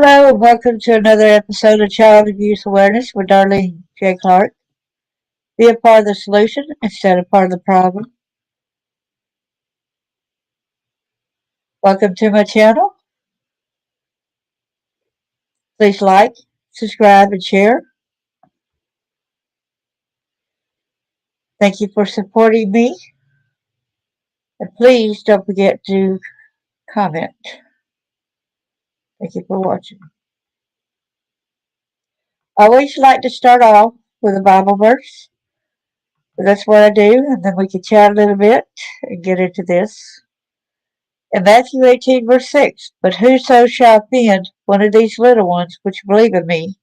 Hello and welcome to another episode of Child Abuse Awareness with Darlene J. Clark. Be a part of the solution instead of part of the problem. Welcome to my channel. Please like, subscribe, and share. Thank you for supporting me. And please don't forget to comment. Thank you for watching. I always like to start off with a Bible verse. So that's what I do, and then we can chat a little bit and get into this. In Matthew 18, verse 6, but whoso shall offend one of these little ones which believe in me,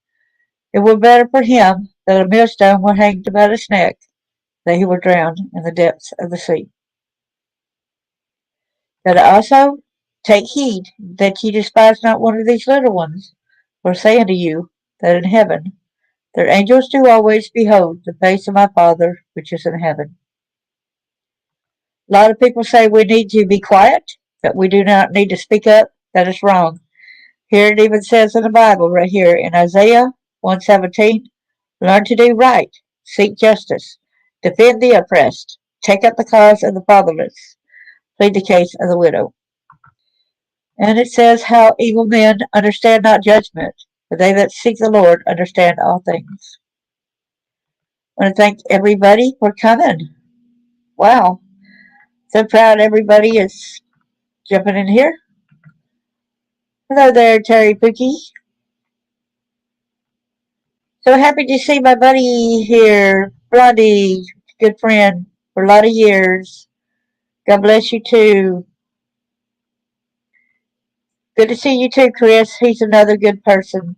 it were better for him that a millstone were hanged about his neck, that he were drowned in the depths of the sea. That also take heed that ye despise not one of these little ones, for I say unto you, that in heaven their angels do always behold the face of my Father which is in heaven. A lot of people say we need to be quiet, that we do not need to speak up. That is wrong. Here it even says in the Bible right here in Isaiah 1:17, learn to do right, seek justice, defend the oppressed, take up the cause of the fatherless, plead the case of the widow. And it says how evil men understand not judgment, but they that seek the Lord understand all things. I want to thank everybody for coming. Wow. So proud everybody is jumping in here. Hello there, Terry Pookie. So happy to see my buddy here, Blondie, good friend for a lot of years. God bless you too. Good to see you too, Chris. He's another good person.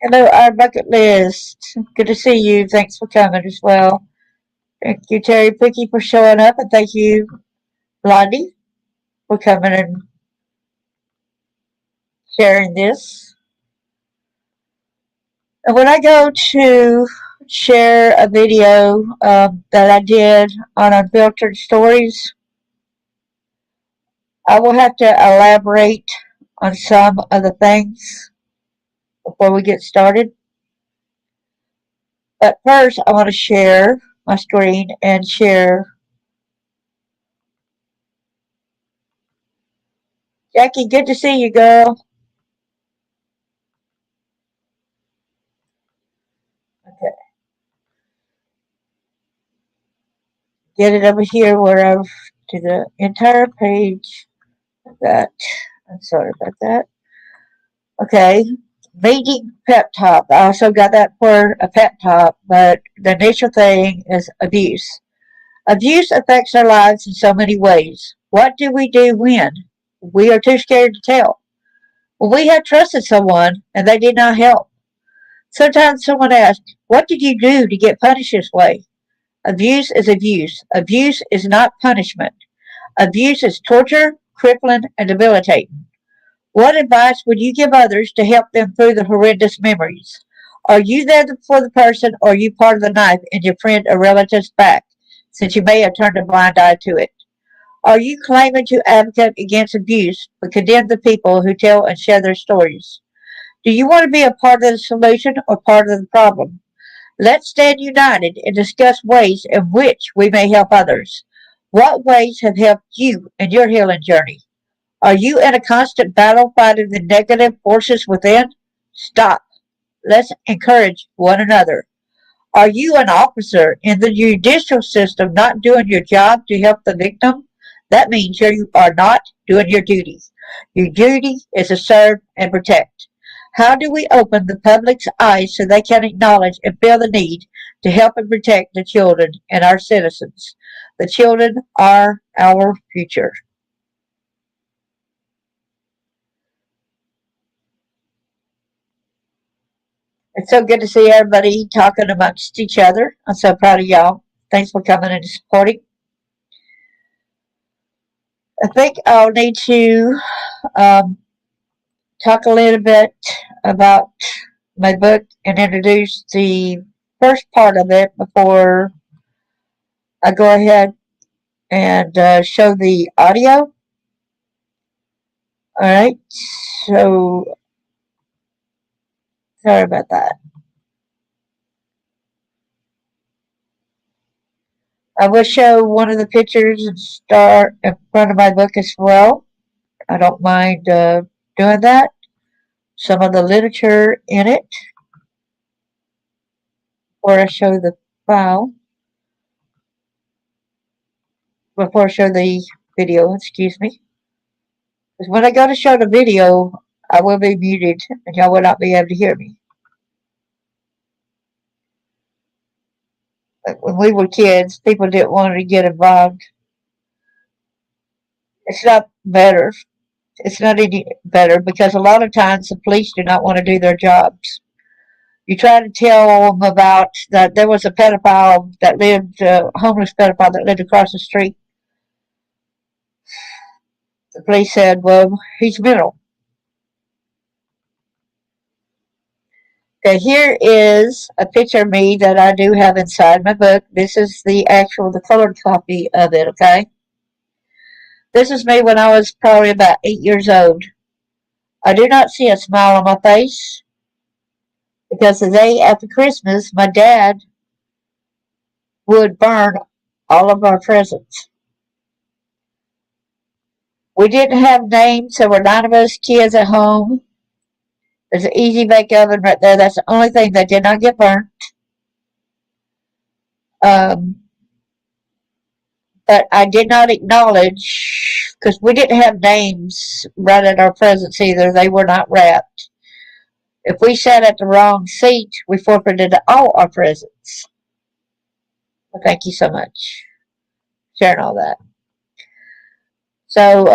Hello, our bucket list. Good to see you. Thanks for coming as well. Thank you, Terry Pookie, for showing up, and thank you, Blondie, for coming and sharing this. And when I go to share a video that I did on Unfiltered Stories, I will have to elaborate on some of the things before we get started. But first, I want to share my screen and share. Jackie, good to see you, girl. Okay. Get it over here where I've to the entire page. That. I'm sorry about that. Okay. Meeting pep talk. I also got that for a pep talk, but the initial thing is abuse. Abuse affects our lives in so many ways. What do we do when? We are too scared to tell. Well, we have trusted someone and they did not help. Sometimes someone asks, what did you do to get punished this way? Abuse is abuse. Abuse is not punishment. Abuse is torture, crippling, and debilitating. What advice would you give others to help them through the horrendous memories? Are you there for the person, or are you part of the knife in your friend or relative's back, since you may have turned a blind eye to it? Are you claiming to advocate against abuse, but condemn the people who tell and share their stories? Do you want to be a part of the solution or part of the problem? Let's stand united and discuss ways in which we may help others. What ways have helped you in your healing journey? Are you in a constant battle fighting the negative forces within? Stop. Let's encourage one another. Are you an officer in the judicial system not doing your job to help the victim? That means you are not doing your duty. Your duty is to serve and protect. How do we open the public's eyes so they can acknowledge and feel the need to help and protect the children and our citizens? The children are our future. It's so good to see everybody talking amongst each other. I'm so proud of y'all. Thanks for coming and supporting. I think I'll need to talk a little bit about my book and introduce the first part of it before I go ahead and show the audio. Alright, so sorry about that. I will show one of the pictures and start in front of my book as well. I don't mind doing that. Some of the literature in it, or I show the file before I show the video. Excuse me. Because when I go to show the video, I will be muted and y'all will not be able to hear me. Like when we were kids, people didn't want to get involved. It's not better. It's not any better because a lot of times the police do not want to do their jobs. You try to tell them about that there was a pedophile that lived, a homeless pedophile that lived across the street. The police said, well, he's mental. Okay, here is a picture of me that I do have inside my book. This is the colored copy of it, okay? This is me when I was probably about 8 years old. I do not see a smile on my face because the day after Christmas, my dad would burn all of our presents. We didn't have names, so we're 9 of us kids at home. There's an easy bake oven right there. That's the only thing that did not get burnt. Um, but I did not acknowledge because we didn't have names right at our presents either. They were not wrapped. If we sat at the wrong seat, we forfeited all our presents. Well, thank you so much for sharing all that. So,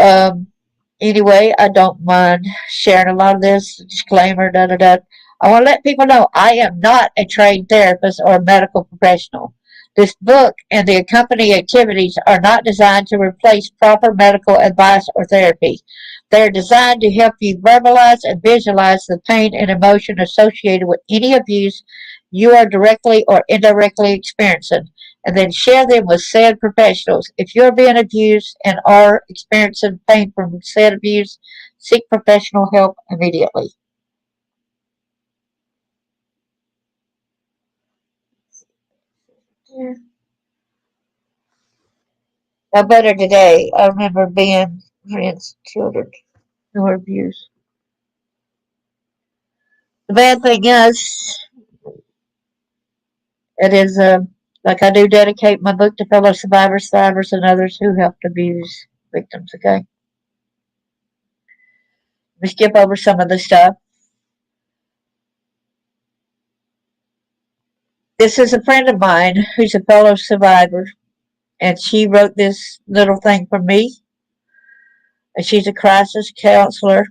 anyway, I don't mind sharing a lot of this. Disclaimer, da da da. I want to let people know I am not a trained therapist or a medical professional. This book and the accompanying activities are not designed to replace proper medical advice or therapy. They are designed to help you verbalize and visualize the pain and emotion associated with any abuse you are directly or indirectly experiencing, and then share them with said professionals. If you're being abused and are experiencing pain from said abuse, seek professional help immediately. Yeah. No better today. I remember being against children who were abused. The bad thing is, it is like I do dedicate my book to fellow survivors, survivors, and others who helped abuse victims. Okay, we skip over some of the stuff. This is a friend of mine who's a fellow survivor, and she wrote this little thing for me. And she's a crisis counselor.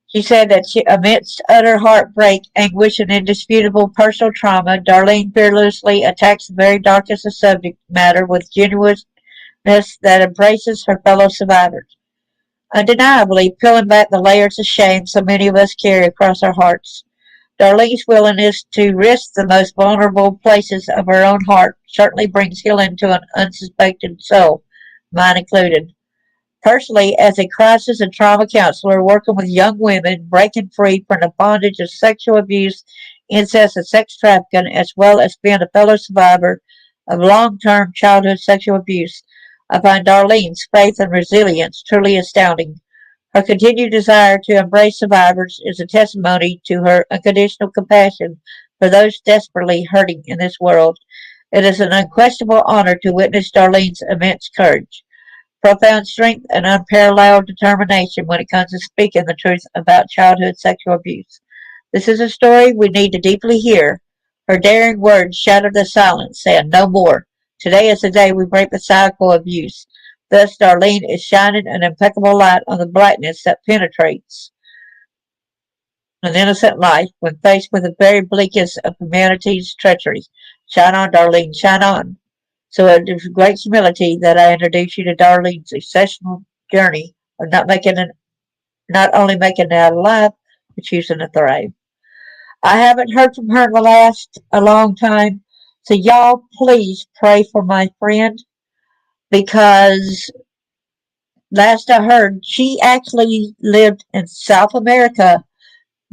She said that amidst utter heartbreak, anguish, and indisputable personal trauma, Darlene fearlessly attacks the very darkest of subject matter with genuineness that embraces her fellow survivors, undeniably peeling back the layers of shame so many of us carry across our hearts. Darlene's willingness to risk the most vulnerable places of her own heart certainly brings healing to an unsuspected soul, mine included. Personally, as a crisis and trauma counselor working with young women breaking free from the bondage of sexual abuse, incest, and sex trafficking, as well as being a fellow survivor of long term childhood sexual abuse, I find Darlene's faith and resilience truly astounding. Her continued desire to embrace survivors is a testimony to her unconditional compassion for those desperately hurting in this world. It is an unquestionable honor to witness Darlene's immense courage, profound strength, and unparalleled determination when it comes to speaking the truth about childhood sexual abuse. This is a story we need to deeply hear. Her daring words shattered the silence, saying, "No more. Today is the day we break the cycle of abuse." Thus, Darlene is shining an impeccable light on the blackness that penetrates an innocent life when faced with the very bleakest of humanity's treachery. Shine on, Darlene, shine on. So it is with great humility that I introduce you to Darlene's exceptional journey of not only making it out alive, but choosing to thrive. I haven't heard from her in a long time. So y'all please pray for my friend because last I heard, she actually lived in South America,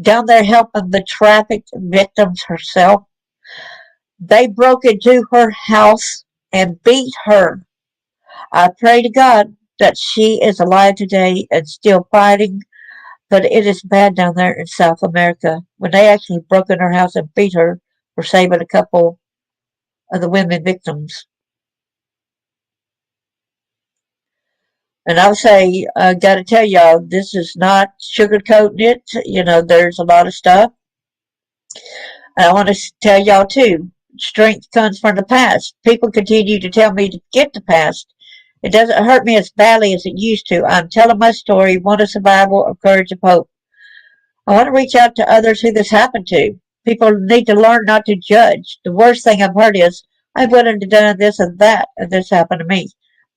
down there helping the trafficked victims herself. They broke into her house and beat her. I pray to God that she is alive today and still fighting, but it is bad down there in South America when they actually broke in her house and beat her for saving a couple of the women victims. And I'll say, I gotta tell y'all, this is not sugarcoating it. There's a lot of stuff. And I want to tell y'all too, strength comes from the past. People continue to tell me to get the past. It doesn't hurt me as badly as it used to. I'm telling my story, one of survival, of courage, of hope. I want to reach out to others who this happened to. People need to learn not to judge. The worst thing I've heard is, I wouldn't have done this and that, and this happened to me.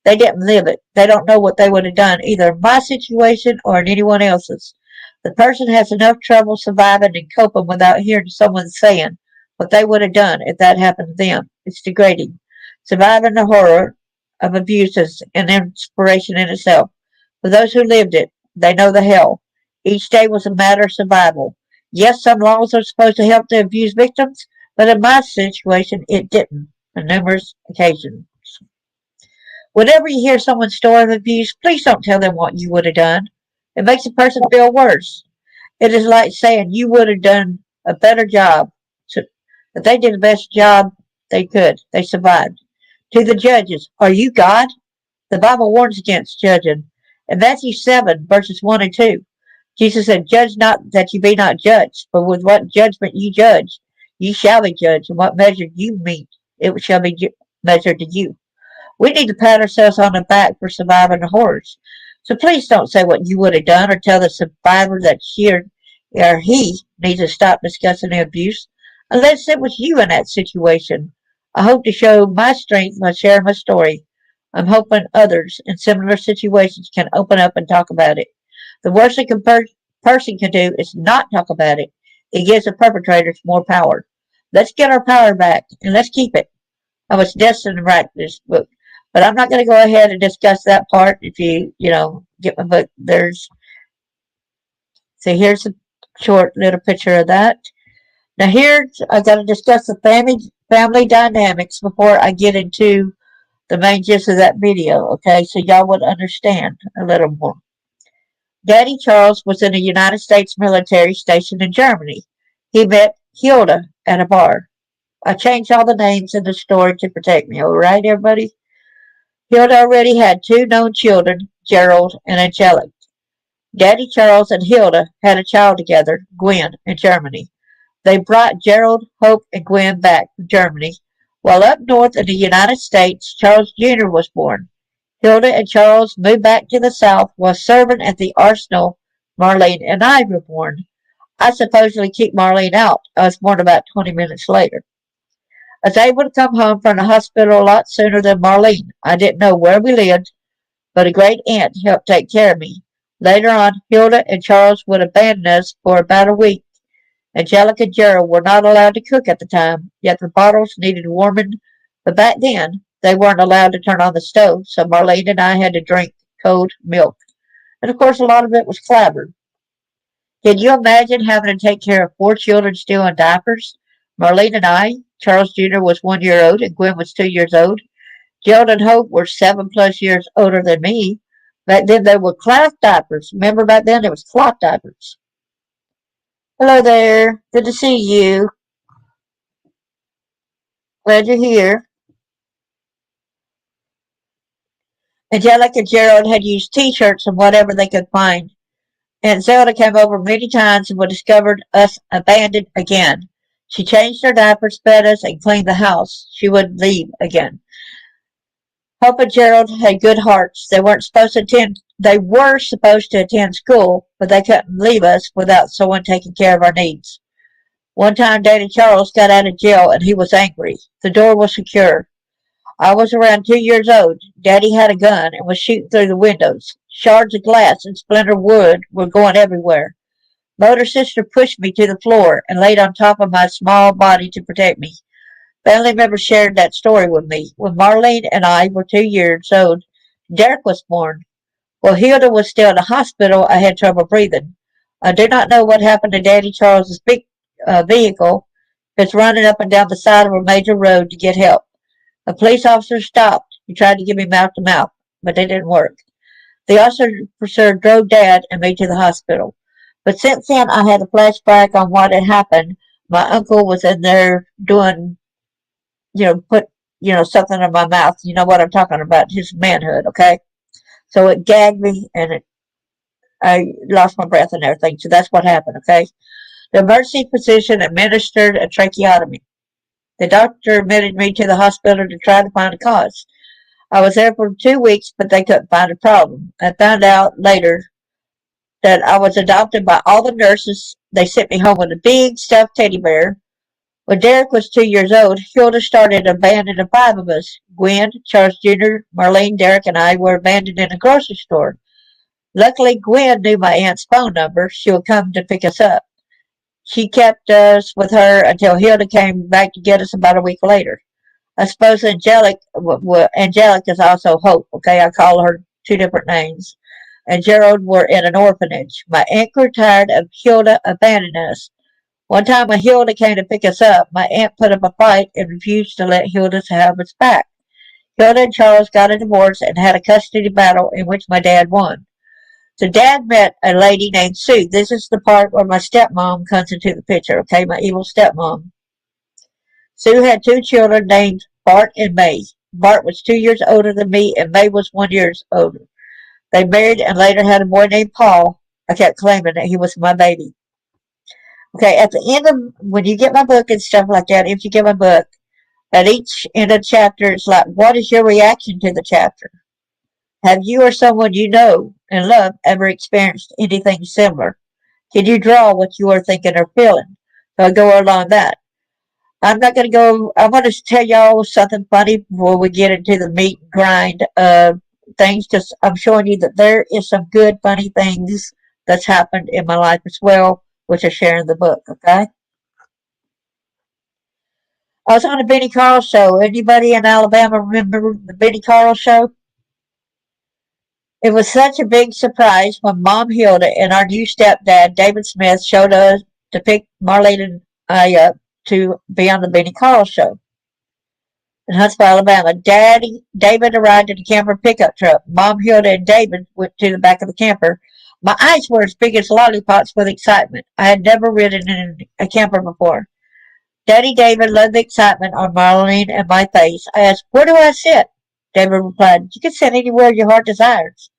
They didn't live it. They don't know what they would have done, either in my situation or in anyone else's. The person has enough trouble surviving and coping without hearing someone saying what they would have done if that happened to them. It's degrading. Surviving the horror of abuse is an inspiration in itself. For those who lived it, they know the hell. Each day was a matter of survival. Yes, some laws are supposed to help the abused victims, but in my situation, it didn't on numerous occasions. Whenever you hear someone's story of abuse, please don't tell them what you would have done. It makes a person feel worse. It is like saying you would have done a better job. But they did the best job they could. They survived. To the judges, are you God? The Bible warns against judging. In Matthew 7, verses 1 and 2, Jesus said, Judge not that you be not judged, but with what judgment you judge, ye shall be judged, and what measure you meet, it shall be measured to you. We need to pat ourselves on the back for surviving the horrors. So please don't say what you would have done or tell the survivor that she or he needs to stop discussing the abuse unless it was you in that situation. I hope to show my strength by sharing my story. I'm hoping others in similar situations can open up and talk about it. The worst a person can do is not talk about it. It gives the perpetrators more power. Let's get our power back and let's keep it. I was destined to write this book. But I'm not going to go ahead and discuss that part. If get my book, so here's a short little picture of that. Now here, I got to discuss the family dynamics before I get into the main gist of that video, okay? So y'all would understand a little more. Daddy Charles was in the United States military stationed in Germany. He met Hilda at a bar. I changed all the names in the story to protect me, all right, everybody? Hilda already had two known children, Gerald and Angelic. Daddy Charles and Hilda had a child together, Gwen, in Germany. They brought Gerald, Hope, and Gwen back from Germany, while up north in the United States, Charles Jr. was born. Hilda and Charles moved back to the South while serving at the arsenal. Marlene and I were born. I supposedly kicked Marlene out. I was born about 20 minutes later. I was able to come home from the hospital a lot sooner than Marlene. I didn't know where we lived, but a great aunt helped take care of me. Later on, Hilda and Charles would abandon us for about a week. Angelica and Gerald were not allowed to cook at the time, yet the bottles needed warming. But back then, they weren't allowed to turn on the stove, so Marlene and I had to drink cold milk. And of course, a lot of it was clabbered. Can you imagine having to take care of four children still in diapers? Marlene and I, Charles Jr. was 1 year old and Gwen was 2 years old. Gerald and Hope were 7+ years older than me. Back then they were cloth diapers. Remember back then it was cloth diapers. Hello there. Good to see you. Glad you're here. Angelica and Gerald had used t-shirts and whatever they could find. Aunt Zelda came over many times and discovered us abandoned again. She changed her diapers, fed us, and cleaned the house. She wouldn't leave again. Hope and Gerald had good hearts. They were supposed to attend school, but they couldn't leave us without someone taking care of our needs. One time Daddy Charles got out of jail and he was angry. The door was secure. I was around 2 years old. Daddy had a gun and was shooting through the windows. Shards of glass and splintered wood were going everywhere. Motor sister pushed me to the floor and laid on top of my small body to protect me. Family members shared that story with me. When Marlene and I were 2 years old, Derek was born. While Hilda was still in the hospital, I had trouble breathing. I do not know what happened to Daddy Charles's big vehicle. It's running up and down the side of a major road to get help. A police officer stopped. He tried to give me mouth to mouth, but it didn't work. The officer drove Dad and me to the hospital. But since then, I had a flashback on what had happened. My uncle was in there doing, put, something in my mouth. You know what I'm talking about, his manhood, okay? So it gagged me and I lost my breath and everything. So that's what happened, okay? The emergency physician administered a tracheotomy. The doctor admitted me to the hospital to try to find a cause. I was there for 2 weeks, but they couldn't find a problem. I found out later that I was adopted by all the nurses. They sent me home with a big stuffed teddy bear. When Derek was 2 years old, Hilda started a band of 5 of us. Gwen, Charles Jr., Marlene, Derek, and I were abandoned in a grocery store. Luckily, Gwen knew my aunt's phone number. She would come to pick us up. She kept us with her until Hilda came back to get us about a week later. I suppose Angelic is also Hope. Okay, I call her two different names. And Gerald were in an orphanage. My aunt grew tired of Hilda abandoning us. One time when Hilda came to pick us up, my aunt put up a fight and refused to let Hilda have us back. Hilda and Charles got a divorce and had a custody battle in which my dad won. So Dad met a lady named Sue. This is the part where my stepmom comes into the picture, okay, my evil stepmom. Sue had 2 children named Bart and May. Bart was 2 years older than me, and May was 1 year older. They married and later had a boy named Paul. I kept claiming that he was my baby. Okay, at the end of, when you get my book and stuff like that, if you get my book, at each end of the chapter, it's like, what is your reaction to the chapter? Have you or someone you know and love ever experienced anything similar? Can you draw what you are thinking or feeling? So I go along that. I'm not going to go, I want to tell y'all something funny before we get into the meat and grind of things, because I'm showing you that there is some good, funny things that's happened in my life as well, which I share in the book, okay? I was on the Benny Carl show. Anybody in Alabama remember the Benny Carl show? It was such a big surprise when Mom Hilda and our new stepdad, David Smith, showed us to pick Marlene and I up to be on the Benny Carl show in Huntsville, Alabama. David arrived in a camper pickup truck. Mom Hilda and David went to the back of the camper. My eyes were as big as lollipops with excitement. I had never ridden in a camper before. Daddy David loved the excitement on Marlene and my face. I asked, "Where do I sit?" David replied, "You can sit anywhere your heart desires."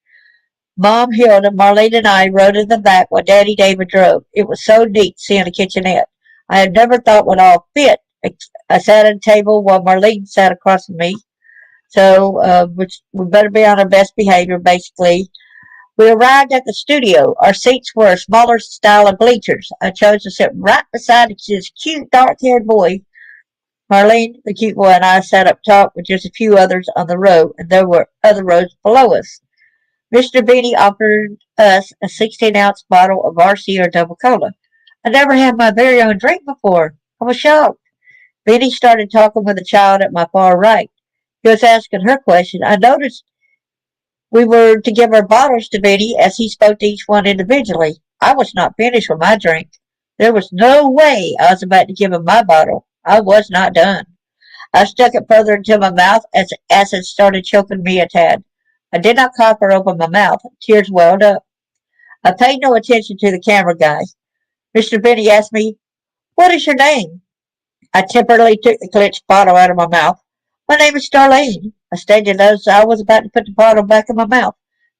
Mom, Hilda, Marlene, and I rode in the back while Daddy David drove. It was so neat seeing a kitchenette. I had never thought would all fit. I sat at a table while Marlene sat across from me. So, which we better be on our best behavior, basically. We arrived at the studio. Our seats were a smaller style of bleachers. I chose to sit right beside this cute, dark-haired boy. Marlene, the cute boy, and I sat up top with just a few others on the row, and there were other rows below us. Mr. Beatty offered us a 16-ounce bottle of RC or double cola. I never had my very own drink before. I was shocked. Beatty started talking with a child at my far right. He was asking her question. I noticed we were to give our bottles to Beatty as he spoke to each one individually. I was not finished with my drink. There was no way I was about to give him my bottle. I was not done. I stuck it further into my mouth as it started choking me a tad. I did not cough or open my mouth. Tears welled up. I paid no attention to the camera guy. Mr. Benny asked me, "What is your name?" I temporarily took the clenched bottle out of my mouth. "My name is Darlene." I stated as I was about to put the bottle back in my mouth.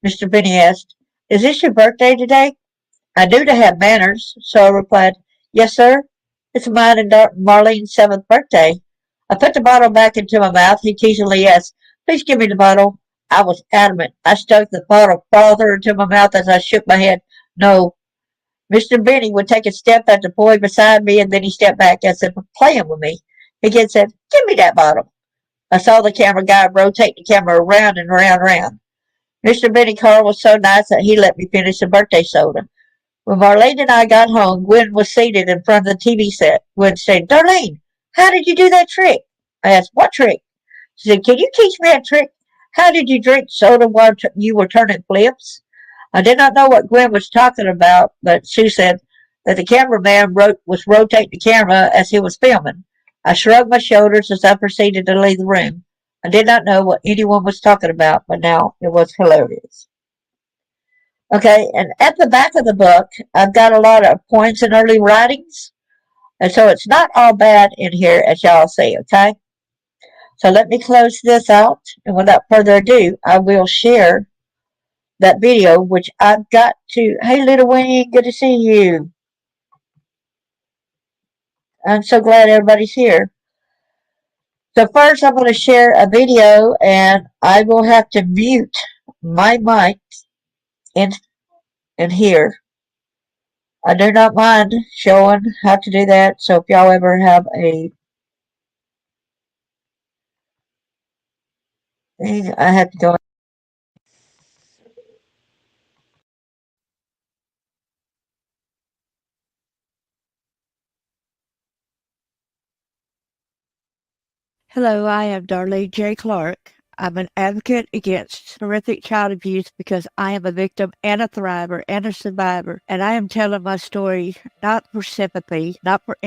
Mr. Benny asked, "Is this your birthday today?" I knew to have manners, so I replied, "Yes, sir. It's mine and Marlene's 7th birthday." I put the bottle back into my mouth. He teasingly asked, "Please give me the bottle." I was adamant. I stuck the bottle farther into my mouth as I shook my head. No. Mr. Benny would take a step at the boy beside me, and then he stepped back as if playing with me. He again said, "Give me that bottle." I saw the camera guy rotate the camera around and around and around. Mr. Benny Carr was so nice that he let me finish the birthday soda. When Marlene and I got home, Gwen was seated in front of the TV set. Gwen said, "Darlene, how did you do that trick?" I asked, "What trick?" She said, "Can you teach me a trick? How did you drink soda while you were turning flips? I did not know what Gwen was talking about, but she said that the cameraman was rotating the camera as he was filming. I shrugged my shoulders as I proceeded to leave the room. I did not know what anyone was talking about, but now it was hilarious. Okay, and at the back of the book, I've got a lot of points in early writings, and so it's not all bad in here, as y'all see, okay? So let me close this out, and without further ado, I will share that video, which I've got to. Hey, Little Wing, good to see you. I'm so glad everybody's here. So first, I'm going to share a video, and I will have to mute my mic in here. I do not mind showing how to do that. So if y'all ever have a thing, I have to go. Hello, I am Darlene J. Clark. I'm an advocate against horrific child abuse because I am a victim and a thriver and a survivor. And I am telling my story not for sympathy, not for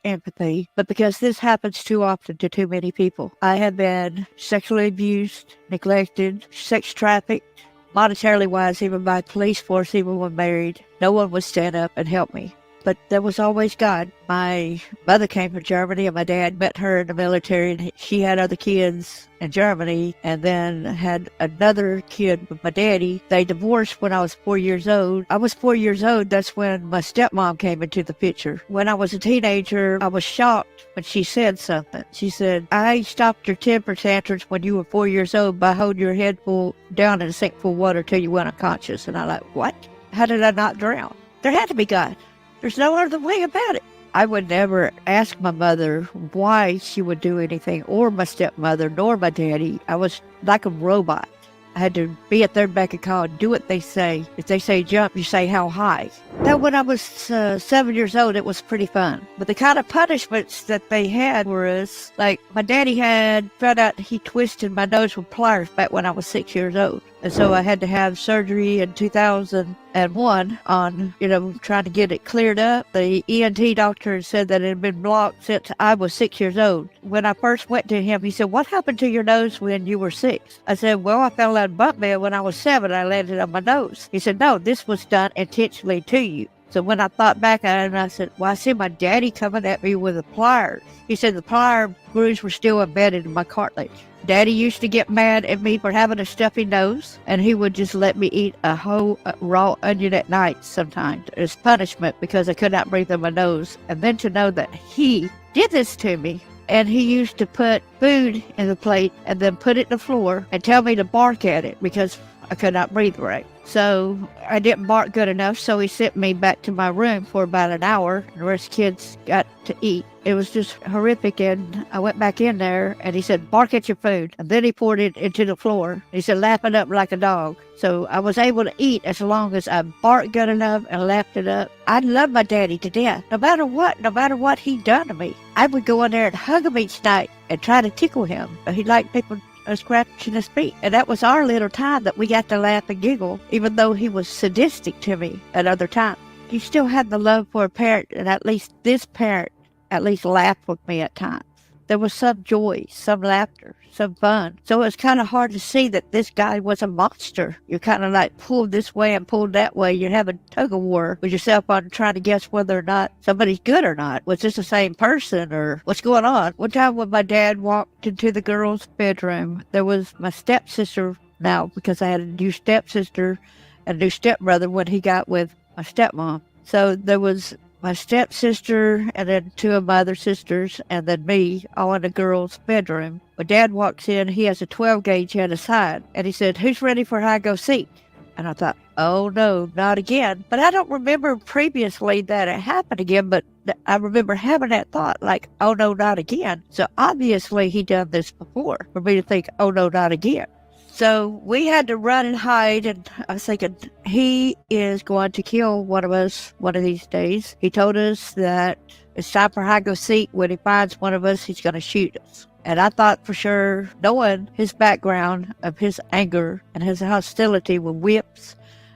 empathy, but because this happens too often to too many people. I have been sexually abused, neglected, sex trafficked, monetarily wise, even by police force, even when married. No one would stand up and help me. But there was always God. My mother came from Germany, and my dad met her in the military, and she had other kids in Germany, and then had another kid with my daddy. They divorced when I was 4 years old. I was 4 years old. That's when my stepmom came into the picture. When I was a teenager, I was shocked when she said something. She said, I stopped your temper tantrums when you were 4 years old by holding your head full down in a sink full of water till you went unconscious. And I'm like, what? How did I not drown? There had to be God. There's no other way about it. I would never ask my mother why she would do anything, or my stepmother, nor my daddy. I was like a robot. I had to be at their beck and call and do what they say. If they say jump, you say how high. Now, when I was 7 years old, it was pretty fun. But the kind of punishments that they had was, like, my daddy had found out he twisted my nose with pliers back when I was 6 years old. And so I had to have surgery in 2001 on, trying to get it cleared up. The ENT doctor said that it had been blocked since I was 6 years old. When I first went to him, he said, what happened to your nose when you were 6? I said, well, I fell out of bunk bed when I was 7. I landed on my nose. He said, no, this was done intentionally to you. So when I thought back at it, I said, well, I see my daddy coming at me with the pliers. He said the plier grooves were still embedded in my cartilage. Daddy used to get mad at me for having a stuffy nose, and he would just let me eat a whole raw onion at night sometimes as punishment because I could not breathe in my nose. And then to know that he did this to me, and he used to put food in the plate and then put it on the floor and tell me to bark at it because I could not breathe right. So I didn't bark good enough, so he sent me back to my room for about an hour, and the rest of the kids got to eat. It was just horrific, and I went back in there, and he said, bark at your food. And then he poured it into the floor. He said, lap it up like a dog. So I was able to eat as long as I barked good enough and lapped it up. I love my daddy to death, no matter what he'd done to me. I would go in there and hug him each night and try to tickle him. He liked people scratching his feet. And that was our little time that we got to laugh and giggle, even though he was sadistic to me at other times. He still had the love for a parent, and at least this parent at least laughed with me at times. There was some joy, some laughter, some fun. So it was kind of hard to see that this guy was a monster. You're kind of like pulled this way and pulled that way. You're having tug of war with yourself on trying to guess whether or not somebody's good or not. Was this the same person or what's going on? One time when my dad walked into the girls' bedroom, there was my stepsister now, because I had a new stepsister and a new stepbrother when he got with my stepmom. So there was my stepsister and then two of my other sisters and then me all in the girls' bedroom. When Dad walks in, he has a 12 gauge at his side, and he said, who's ready for hide-go-seek? And I thought, oh no, not again. But I don't remember previously that it happened again, but I remember having that thought, like, oh no, not again. So obviously he done this before for me to think, oh no, not again. So we had to run and hide, and I was thinking, he is going to kill one of us one of these days. He told us that it's time for hide-go-seek. When he finds one of us, he's going to shoot us. And I thought for sure, knowing his background of his anger and his hostility with whips,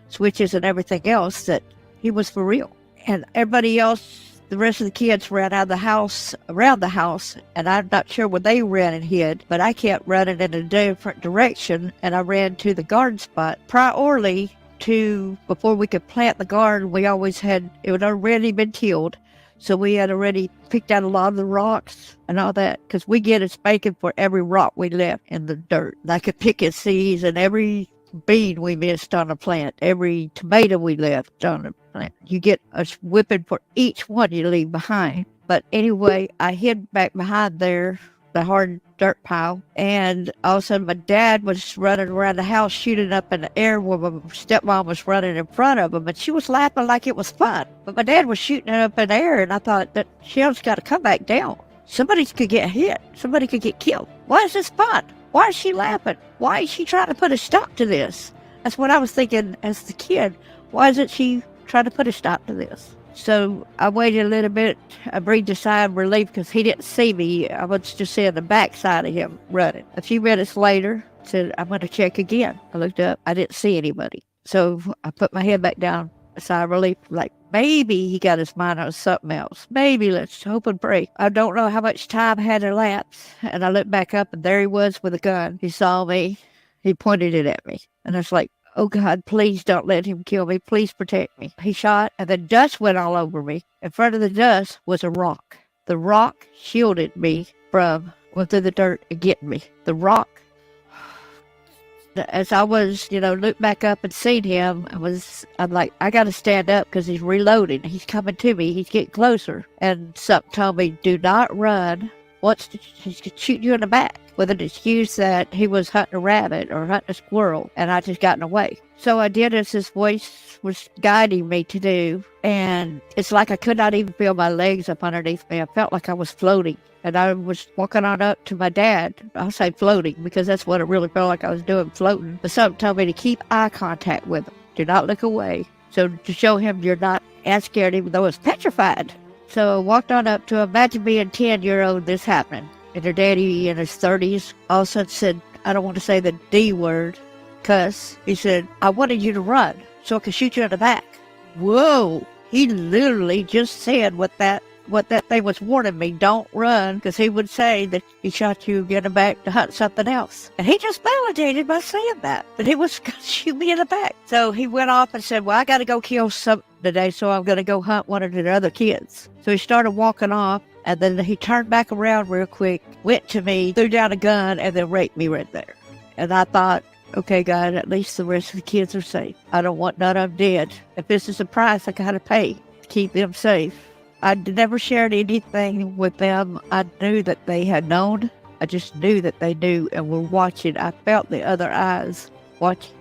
switches, and everything else, that he was for real. And everybody else, the rest of the kids ran out of the house, around the house, and I'm not sure where they ran and hid, but I kept running in a different direction, and I ran to the garden spot. Priorly to, before we could plant the garden, we always had, it had already been tilled. So we had already picked out a lot of the rocks and all that, because we get a spanking for every rock we left in the dirt. I could pick and seize, and every bean we missed on a plant, every tomato we left on a plant. You get a whipping for each one you leave behind. But anyway, I hid back behind there, the hard dirt pile, and all of a sudden my dad was running around the house shooting up in the air while my stepmom was running in front of him, and she was laughing like it was fun. But my dad was shooting it up in the air, and I thought that Shell's got to come back down. Somebody could get hit. Somebody could get killed. Why is this fun? Why is she laughing? Why is she trying to put a stop to this? That's what I was thinking as the kid. Why isn't she trying to put a stop to this? So I waited a little bit. I breathed a sigh of relief because he didn't see me. I was just seeing the backside of him running. A few minutes later, I said, I'm going to check again. I looked up. I didn't see anybody. So I put my head back down, a sigh of relief, like maybe he got his mind on something else. Maybe, let's hope and pray. I don't know how much time had elapsed. And I looked back up, and there he was with a gun. He saw me. He pointed it at me. And I was like, oh, God, please don't let him kill me. Please protect me. He shot, and the dust went all over me. In front of the dust was a rock. The rock shielded me from going through the dirt and getting me. The rock, as I was, looked back up and seen him, I'm like, I got to stand up because he's reloading. He's coming to me. He's getting closer. And something told me, do not run. He's shooting you in the back, with an excuse that he was hunting a rabbit or hunting a squirrel, and I just gotten away. So I did as his voice was guiding me to do, and it's like I could not even feel my legs up underneath me. I felt like I was floating, and I was walking on up to my dad. I'll say floating because that's what it really felt like I was doing, floating. But something told me to keep eye contact with him. Do not look away. So to show him you're not as scared, even though I was petrified. So I walked on up to him. Imagine being 10-year-old, this happening. And her daddy in his 30s all of a sudden said, I don't want to say the D word, cuss. He said, I wanted you to run so I could shoot you in the back. Whoa. He literally just said what that thing was warning me. Don't run, because he would say that he shot you in the back to hunt something else. And he just validated by saying that he was going to shoot me in the back. So he went off and said, well, I got to go kill something today, so I'm going to go hunt one of the other kids. So he started walking off, and then he turned back around real quick, went to me, threw down a gun, and then raped me right there. And I thought, okay, God, at least the rest of the kids are safe. I don't want none of them dead. If this is a price I got to pay to keep them safe. I never shared anything with them. I knew that they had known. I just knew that they knew and were watching. I felt the other eyes watching.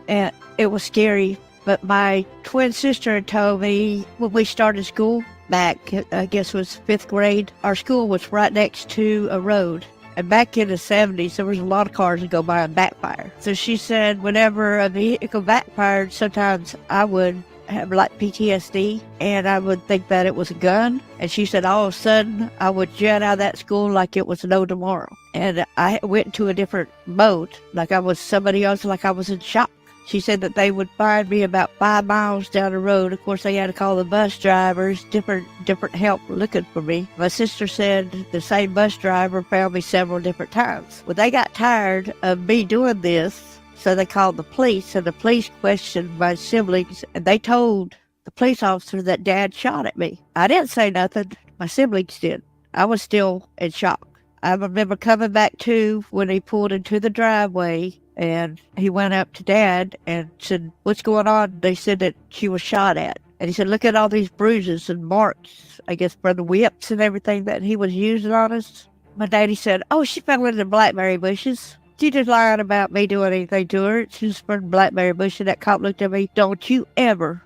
And it was scary. But my twin sister had told me when we started school back, I guess it was 5th grade, our school was right next to a road. And back in the 70s, there was a lot of cars that go by and backfire. So she said whenever a vehicle backfired, sometimes I would have like PTSD, and I would think that it was a gun. And she said all of a sudden I would jet out of that school like it was no tomorrow. And I went into a different mode, like I was somebody else, like I was in shock. She said that they would find me about 5 miles down the road. Of course, they had to call the bus drivers, different help looking for me. My sister said the same bus driver found me several different times. Well, they got tired of me doing this, so they called the police, and the police questioned my siblings, and they told the police officer that Dad shot at me. I didn't say nothing. My siblings did. I was still in shock. I remember coming back to when he pulled into the driveway, and he went up to Dad and said, what's going on? They said that she was shot at. And he said, look at all these bruises and marks, I guess, for the whips and everything that he was using on us. My daddy said, oh, she fell into the blackberry bushes. She just lied about me doing anything to her. She was from the blackberry bush, and that cop looked at me, don't you ever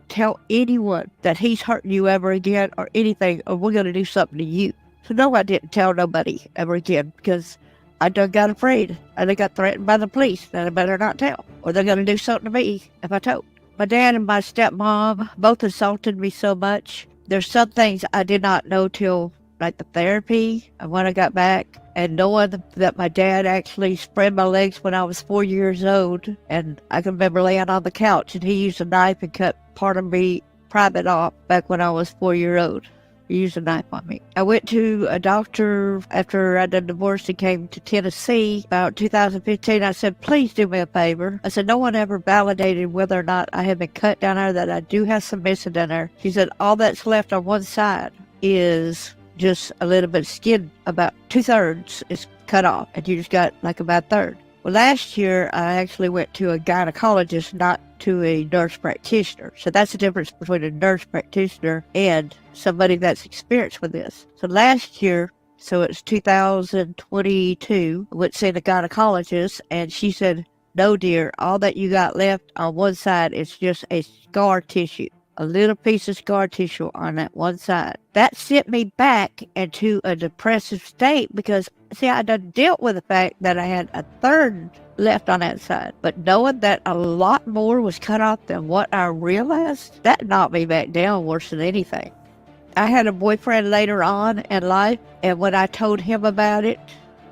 tell anyone that he's hurting you ever again or anything, or we're going to do something to you. So no, I didn't tell nobody ever again, because I done got afraid. I done got threatened by the police that I better not tell, or they're going to do something to me if I told. My dad and my stepmom both assaulted me so much. There's some things I did not know till like the therapy. And when I got back, And knowing that my dad actually spread my legs when I was 4 years old, and I can remember laying on the couch and he used a knife and cut part of me private off back when I was 4 years old. He used a knife on me. I went to a doctor after I done divorced and came to Tennessee about 2015. I said, please do me a favor. I said, no one ever validated whether or not I had been cut down there, that I do have some missing down there. She said, all that's left on one side is just a little bit of skin, about 2/3 is cut off, and you just got like about a third. Well, last year I actually went to a gynecologist, not to a nurse practitioner. So that's the difference between a nurse practitioner and somebody that's experienced with this. So last year, so it's 2022, I went to see the gynecologist, and she said, no, dear, all that you got left on one side is just a scar tissue. A little piece of scar tissue on that one side. That sent me back into a depressive state because, see, I done dealt with the fact that I had a third left on that side. But knowing that a lot more was cut off than what I realized, that knocked me back down worse than anything. I had a boyfriend later on in life, and when I told him about it,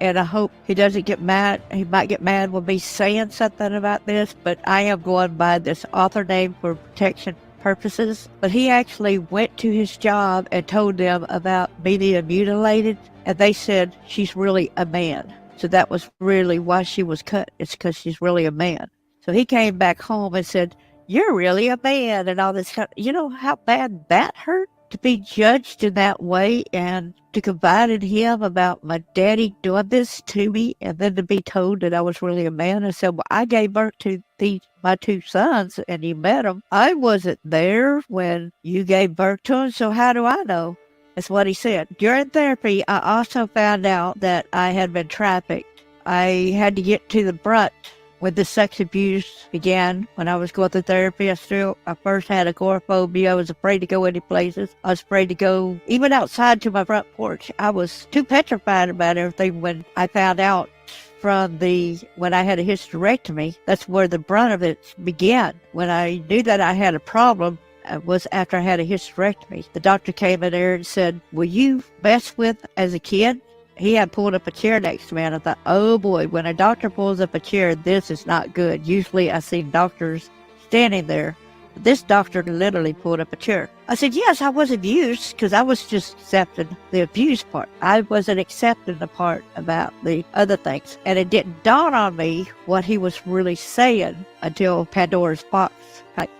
and I hope he doesn't get mad. He might get mad with me saying something about this, but I am going by this author name for protection purposes. But he actually went to his job and told them about me being mutilated, and they said she's really a man. So that was really why she was cut. It's because she's really a man. So he came back home and said, you're really a man, and all this. You know how bad that hurt? To be judged in that way and to confide in him about my daddy doing this to me, and then to be told that I was really a man. I said, well, I gave birth to my two sons, and you met them. I wasn't there when you gave birth to them, so how do I know? That's what he said. During therapy, I also found out that I had been trafficked. I had to get to the brunt when the sex abuse began. When I was going through therapy, I first had agoraphobia. I was afraid to go any places. I was afraid to go even outside to my front porch. I was too petrified about everything when I found out when I had a hysterectomy. That's where the brunt of it began. When I knew that I had a problem, was after I had a hysterectomy. The doctor came in there and said, were you messed with as a kid? He had pulled up a chair next to me, and I thought, oh boy, when a doctor pulls up a chair, this is not good. Usually I see doctors standing there. But this doctor literally pulled up a chair. I said, yes, I was abused, because I was just accepting the abuse part. I wasn't accepting the part about the other things. And it didn't dawn on me what he was really saying until Pandora's box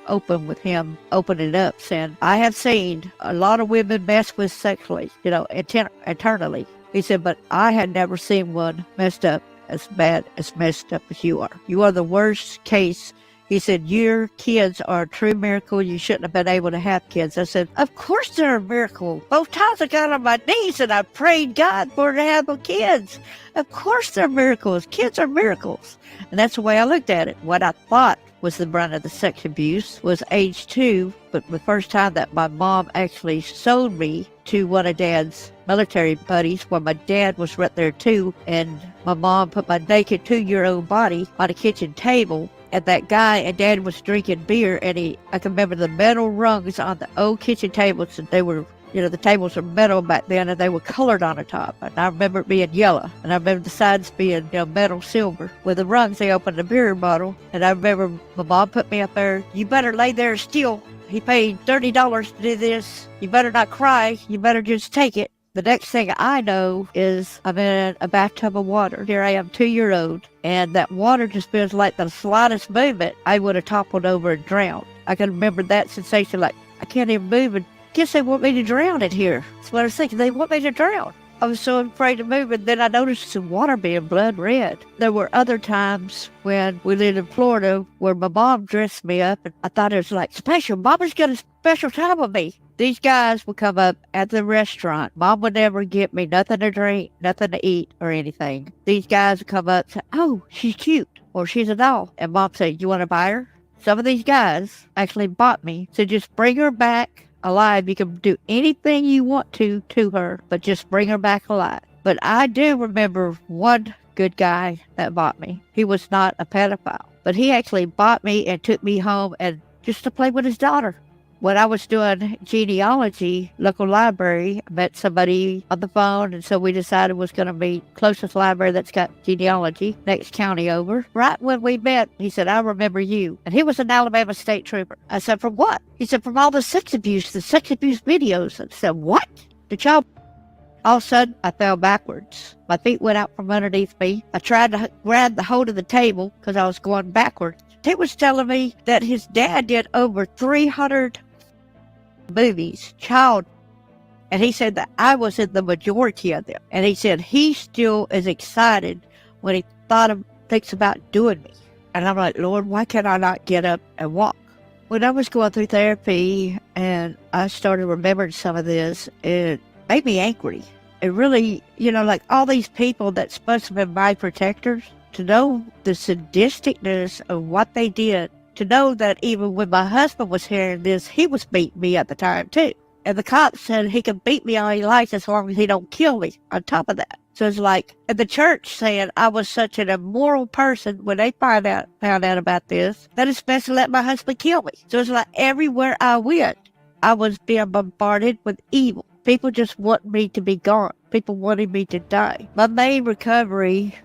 opened with him opening up, saying, I have seen a lot of women mess with sexually, internally. He said, but I had never seen one messed up as bad as messed up as you are. You are the worst case. He said, your kids are a true miracle. You shouldn't have been able to have kids. I said, of course they're a miracle. Both times I got on my knees and I prayed God for her to have kids. Of course they're miracles. Kids are miracles. And that's the way I looked at it. What I thought was the brunt of the sex abuse was age 2, but the first time that my mom actually sold me to one of Dad's military buddies, where my dad was right there too, and my mom put my naked 2-year-old body on a kitchen table, and that guy and Dad was drinking beer, and I can remember the metal rungs on the old kitchen tables, and they were, the tables were metal back then, and they were colored on the top. And I remember it being yellow. And I remember the sides being, metal silver. With the rungs, they opened the beer bottle. And I remember my mom put me up there. You better lay there still. He paid $30 to do this. You better not cry. You better just take it. The next thing I know is I'm in a bathtub of water. Here I am, 2-year-old. And that water just feels like the slightest movement, I would have toppled over and drowned. I can remember that sensation, like, I can't even move, and guess they want me to drown in here. That's what I was thinking. They want me to drown. I was so afraid to move, and then I noticed some water being blood red. There were other times when we lived in Florida where my mom dressed me up, and I thought it was like special. Mama's got a special time with me. These guys would come up at the restaurant. Mom would never get me nothing to drink, nothing to eat, or anything. These guys would come up and say, oh, she's cute, or she's a doll. And Mom said, you want to buy her? Some of these guys actually bought me, so just bring her back alive. You can do anything you want to her, but just bring her back alive. But I do remember one good guy that bought me. He was not a pedophile, but he actually bought me and took me home and just to play with his daughter. when I was doing genealogy, local library, I met somebody on the phone, and so we decided was going to be closest library that's got genealogy, next county over. Right when we met, he said, I remember you. And he was an Alabama state trooper. I said, from what? He said, from all the sex abuse videos. I said, what? The child. All of a sudden, I fell backwards. My feet went out from underneath me. I tried to grab the hold of the table because I was going backwards. He was telling me that his dad did over 300 movies, child, and he said that I was in the majority of them. And he said he still is excited when he thinks about doing me. And I'm like, Lord, why can't I not get up and walk? When I was going through therapy and I started remembering some of this, it made me angry. It really, like all these people that's supposed to be my protectors, to know the sadisticness of what they did, to know that even when my husband was hearing this, he was beating me at the time too. And the cop said he can beat me all he likes as long as he don't kill me on top of that. So it's like, and the church saying I was such an immoral person when they found out about this, that it's best to let my husband kill me. So it's like everywhere I went, I was being bombarded with evil. People just want me to be gone. People wanted me to die. My main recovery,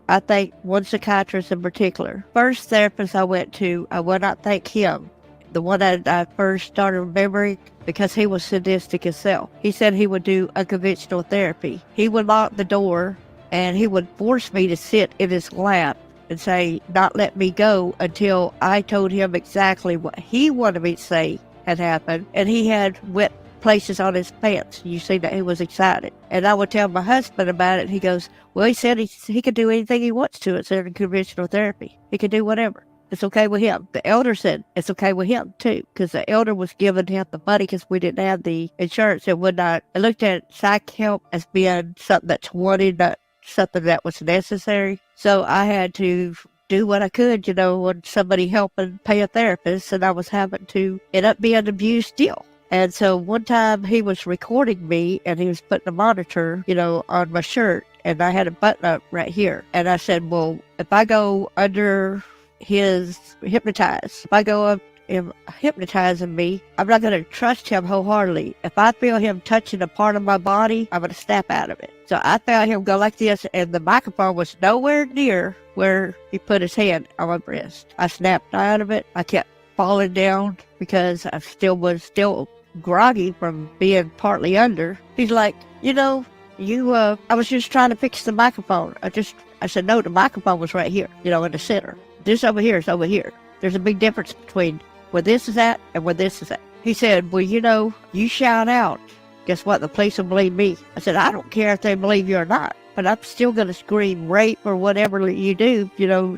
I think one psychiatrist in particular. First therapist I went to, I will not thank him. The one that I first started remembering, because he was sadistic himself. He said he would do unconventional therapy. He would lock the door and he would force me to sit in his lap and say, not let me go until I told him exactly what he wanted me to say had happened. And he had wet places on his pants. You see that he was excited. And I would tell my husband about it. And he goes, well, he said he could do anything he wants to. It's unconventional therapy. He can do whatever. It's okay with him. The elder said it's okay with him too, because the elder was giving him the money because we didn't have the insurance and whatnot. I looked at psych help as being something that's wanted, not something that was necessary. So I had to do what I could, when somebody helping pay a therapist, and I was having to end up being abused still. And so one time he was recording me and he was putting a monitor, on my shirt, and I had a button up right here. And I said, well, if I go under his hypnotize, if I go up him hypnotizing me, I'm not going to trust him wholeheartedly. If I feel him touching a part of my body, I'm going to snap out of it. So I felt him go like this, and the microphone was nowhere near where he put his hand on my breast. I snapped out of it. I kept falling down because I was still groggy from being partly under. He's like, I was just trying to fix the microphone. I said, no, the microphone was right here, in the center. This over here is over here. There's a big difference between where this is at and where this is at. He said, well, you shout out. Guess what? The police will believe me. I said, I don't care if they believe you or not, but I'm still going to scream rape or whatever you do,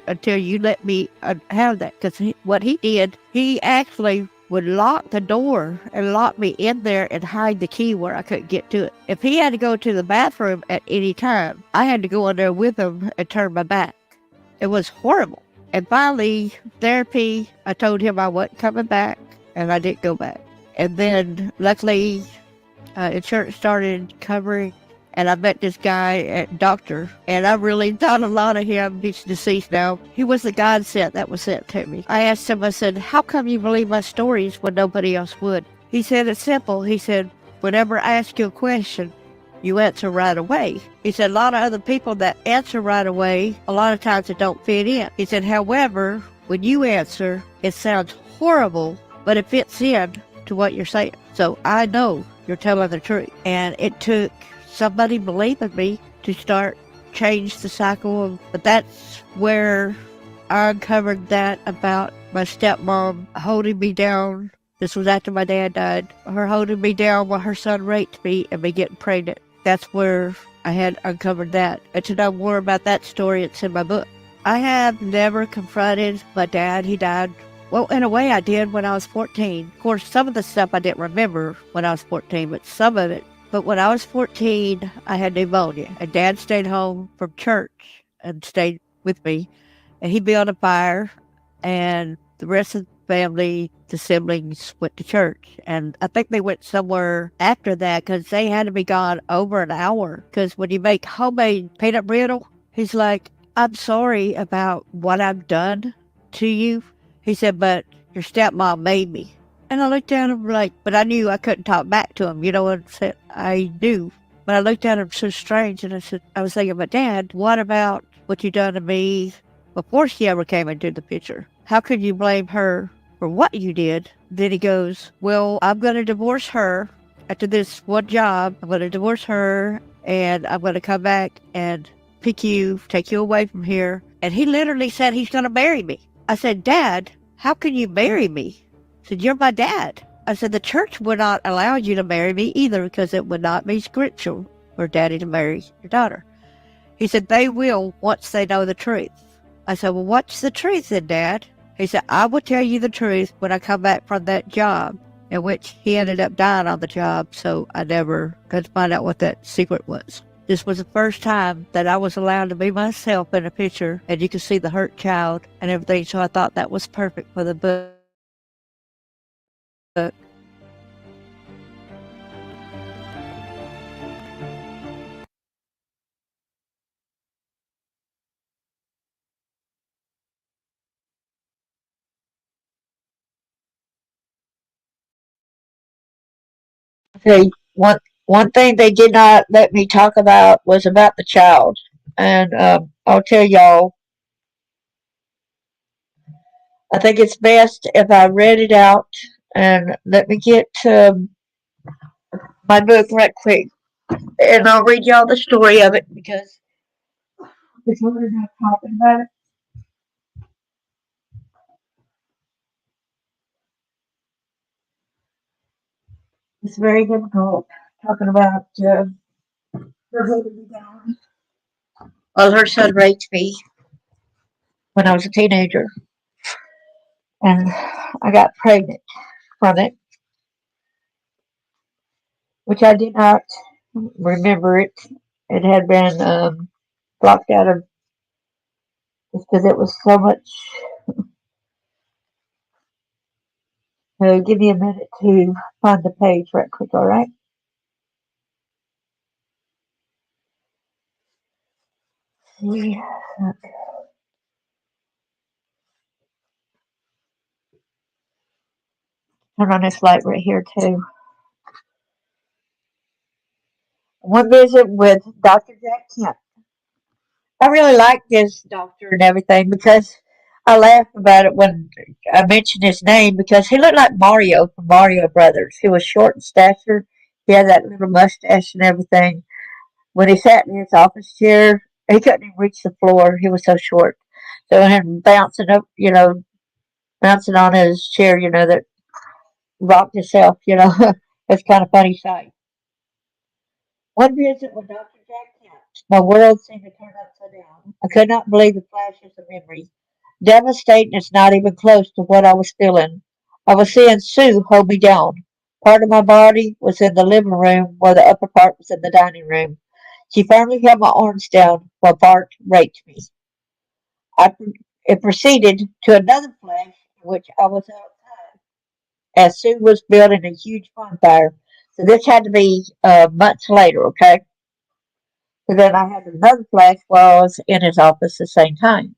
until you let me have that. Because what he did, he actually would lock the door and lock me in there and hide the key where I couldn't get to it. If he had to go to the bathroom at any time, I had to go in there with him and turn my back. It was horrible. And finally, therapy, I told him I wasn't coming back, and I didn't go back. And then, luckily, insurance started covering, and I met this guy, doctor, and I really thought a lot of him. He's deceased now. He was the godsend that was sent to me. I asked him, I said, how come you believe my stories when nobody else would? He said, it's simple. He said, whenever I ask you a question, you answer right away. He said, a lot of other people that answer right away, a lot of times it don't fit in. He said, however, when you answer, it sounds horrible, but it fits in to what you're saying. So I know you're telling the truth. And it took somebody believing me to start change the cycle. But that's where I uncovered that about my stepmom holding me down. This was after my dad died. Her holding me down while her son raped me and me getting pregnant. That's where I had uncovered that. And to know more about that story, it's in my book. I have never confronted my dad. He died. Well, in a way I did when I was 14. Of course, some of the stuff I didn't remember when I was 14, but some of it. But when I was 14, I had pneumonia. And Dad stayed home from church and stayed with me. And he built a fire. And the rest of the family, the siblings, went to church. And I think they went somewhere after that because they had to be gone over an hour. Because when you make homemade peanut brittle, he's like, I'm sorry about what I've done to you. He said, but your stepmom made me. And I looked at him like, but I knew I couldn't talk back to him. You know what I'm saying? I knew. But I looked at him so strange and I said, I was thinking, but Dad, what about what you done to me before she ever came into the picture? How could you blame her for what you did? Then he goes, well, I'm going to divorce her after this one job. I'm going to divorce her and I'm going to come back and pick you, take you away from here. And he literally said he's going to marry me. I said, Dad, how can you marry me? He said, you're my dad. I said, the church would not allow you to marry me either because it would not be scriptural for daddy to marry your daughter. He said, they will once they know the truth. I said, well, what's the truth then, Dad? He said, I will tell you the truth when I come back from that job, in which he ended up dying on the job, so I never could find out what that secret was. This was the first time that I was allowed to be myself in a picture, and you could see the hurt child and everything, so I thought that was perfect for the book. Okay, one thing they did not let me talk about was about the child, and I'll tell y'all. I think it's best if I read it out, and let me get my book right quick, and I'll read y'all the story of it because we're not talking about it. It's very difficult talking about her holding me down. Well, her son raped me when I was a teenager, and I got pregnant from it, which I did not remember it. It had been blocked out of just because it was so much. Give me a minute to find the page right quick, all right? We turn on this light right here too. One visit with Dr. Jack Kemp. I really like this doctor and everything because I laughed about it when I mentioned his name because he looked like Mario from Mario Brothers. He was short in stature. He had that little mustache and everything. When he sat in his office chair, he couldn't even reach the floor. He was so short. So him bouncing up, bouncing on his chair, that rocked himself, it's kind of funny sight. One visit with Dr. Jack Kent, my world seemed to turn upside down. I could not believe the flashes of memory. Devastating is not even close to what I was feeling. I was seeing Sue hold me down. Part of my body was in the living room, while the upper part was in the dining room. She firmly held my arms down while Bart raped me. I, it proceeded to another flash in which I was outside as Sue was building a huge bonfire. So this had to be months later, okay? So then I had another flash while I was in his office at the same time,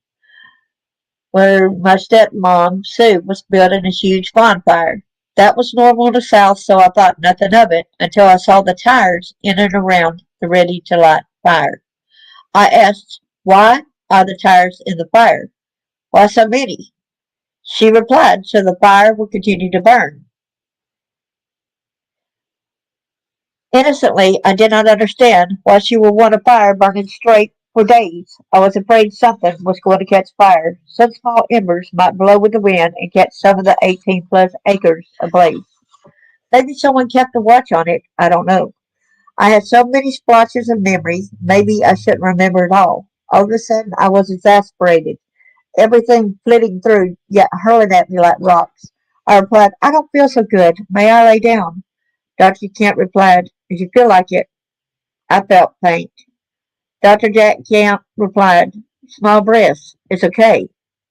where my stepmom, Sue, was building a huge bonfire. That was normal in the South, so I thought nothing of it until I saw the tires in and around the ready to light fire. I asked, why are the tires in the fire? Why so many? She replied, so the fire would continue to burn. Innocently, I did not understand why she would want a fire burning straight for days. I was afraid something was going to catch fire. Some small embers might blow with the wind and catch some of the 18 plus acres ablaze. Maybe someone kept a watch on it. I don't know. I had so many splotches of memory, maybe I shouldn't remember it all. All of a sudden, I was exasperated. Everything flitting through, yet hurling at me like rocks. I replied, I don't feel so good. May I lay down? Dr. Kent replied, if you feel like it. I felt faint. Dr. Jack Kemp replied, small breaths. It's okay.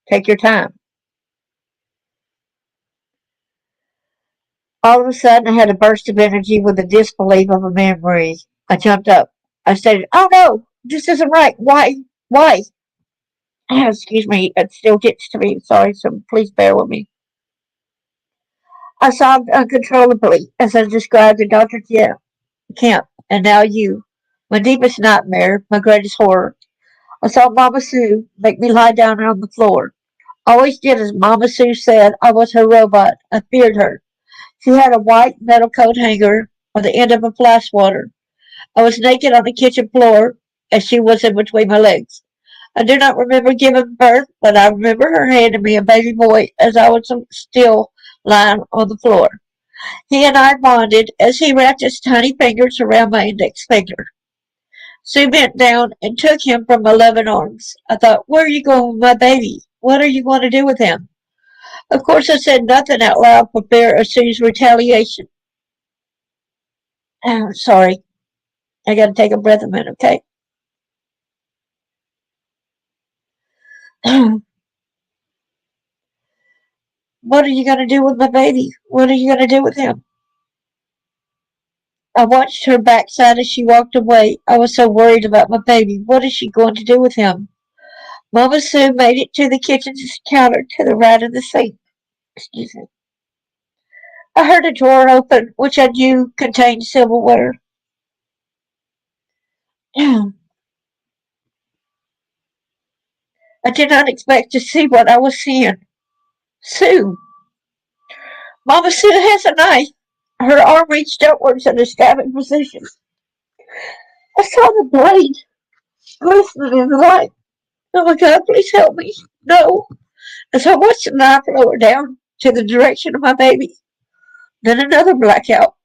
Take your time. All of a sudden, I had a burst of energy with the disbelief of a memory. I jumped up. I stated, oh no, this isn't right. Why? Why? Excuse me, it still gets to me. Sorry, so please bear with me. I sobbed uncontrollably as I described to Dr. Kemp, and now you. My deepest nightmare, my greatest horror. I saw Mama Sue make me lie down on the floor. I always did as Mama Sue said. I was her robot. I feared her. She had a white metal coat hanger on the end of a flash water. I was naked on the kitchen floor, and she was in between my legs. I do not remember giving birth, but I remember her handing me a baby boy as I was still lying on the floor. He and I bonded as he wrapped his tiny fingers around my index finger. Sue bent down and took him from my loving arms. I thought, where are you going with my baby? What are you going to do with him? Of course, I said nothing out loud for fear of Sue's retaliation. Sorry, I got to take a breath a minute, okay? What are you going to do with my baby? What are you going to do with him? I watched her backside as she walked away. I was so worried about my baby. What is she going to do with him? Mama Sue made it to the kitchen counter to the right of the sink. Excuse me. I heard a drawer open, which I knew contained silverware. I did not expect to see what I was seeing. Sue. Mama Sue has a knife. Her arm reached upwards in a stabbing position. I saw the blade glistening in the light. Oh my God, please help me. No. As I watched the knife lower down to the direction of my baby. Then another blackout.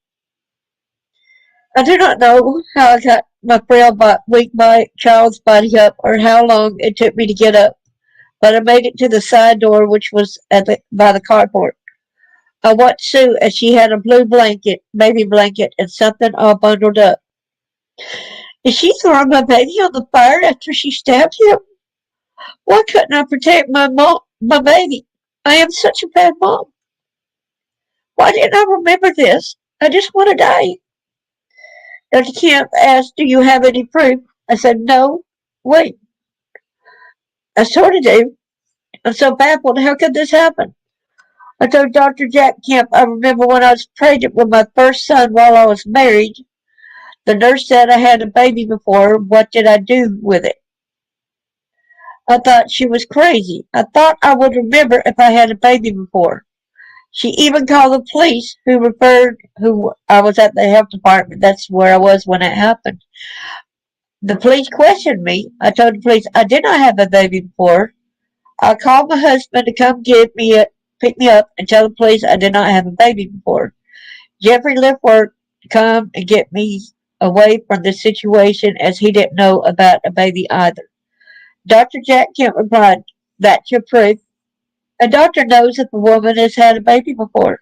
I do not know how I got my frail weak child's body up or how long it took me to get up, but I made it to the side door, which was by the carport. I watched Sue as she had a blue baby blanket, and something all bundled up. Is she throwing my baby on the fire after she stabbed him? Why couldn't I protect my baby? I am such a bad mom. Why didn't I remember this? I just want to die. Dr. Kemp asked, do you have any proof? I said, no. Wait, I sort of do. I'm so baffled. How could this happen? I told Dr. Jack Kemp I remember when I was pregnant with my first son while I was married. The nurse said I had a baby before. What did I do with it? I thought she was crazy. I thought I would remember if I had a baby before. She even called the police who I was at the health department. That's where I was when it happened. The police questioned me. I told the police I did not have a baby before. I called my husband to come pick me up, and tell the police I did not have a baby before. Jeffrey left work to come and get me away from the situation as he didn't know about a baby either. Dr. Jack Kemp replied, that's your proof. A doctor knows if a woman has had a baby before.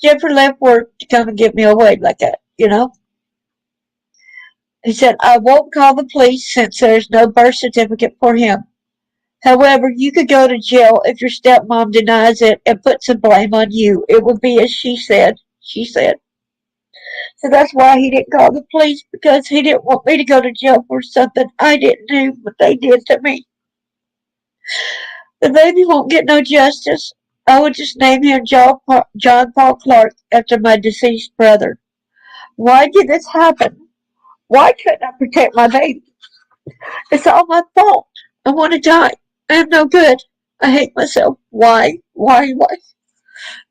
Jeffrey left work to come and get me away like that, you know. He said, I won't call the police since there's no birth certificate for him. However, you could go to jail if your stepmom denies it and puts the blame on you. It would be as she said. She said. So that's why he didn't call the police, because he didn't want me to go to jail for something I didn't do, but they did to me. The baby won't get no justice. I would just name him John Paul Clark after my deceased brother. Why did this happen? Why couldn't I protect my baby? It's all my fault. I want to die. I am no good. I hate myself. Why? Why? Why?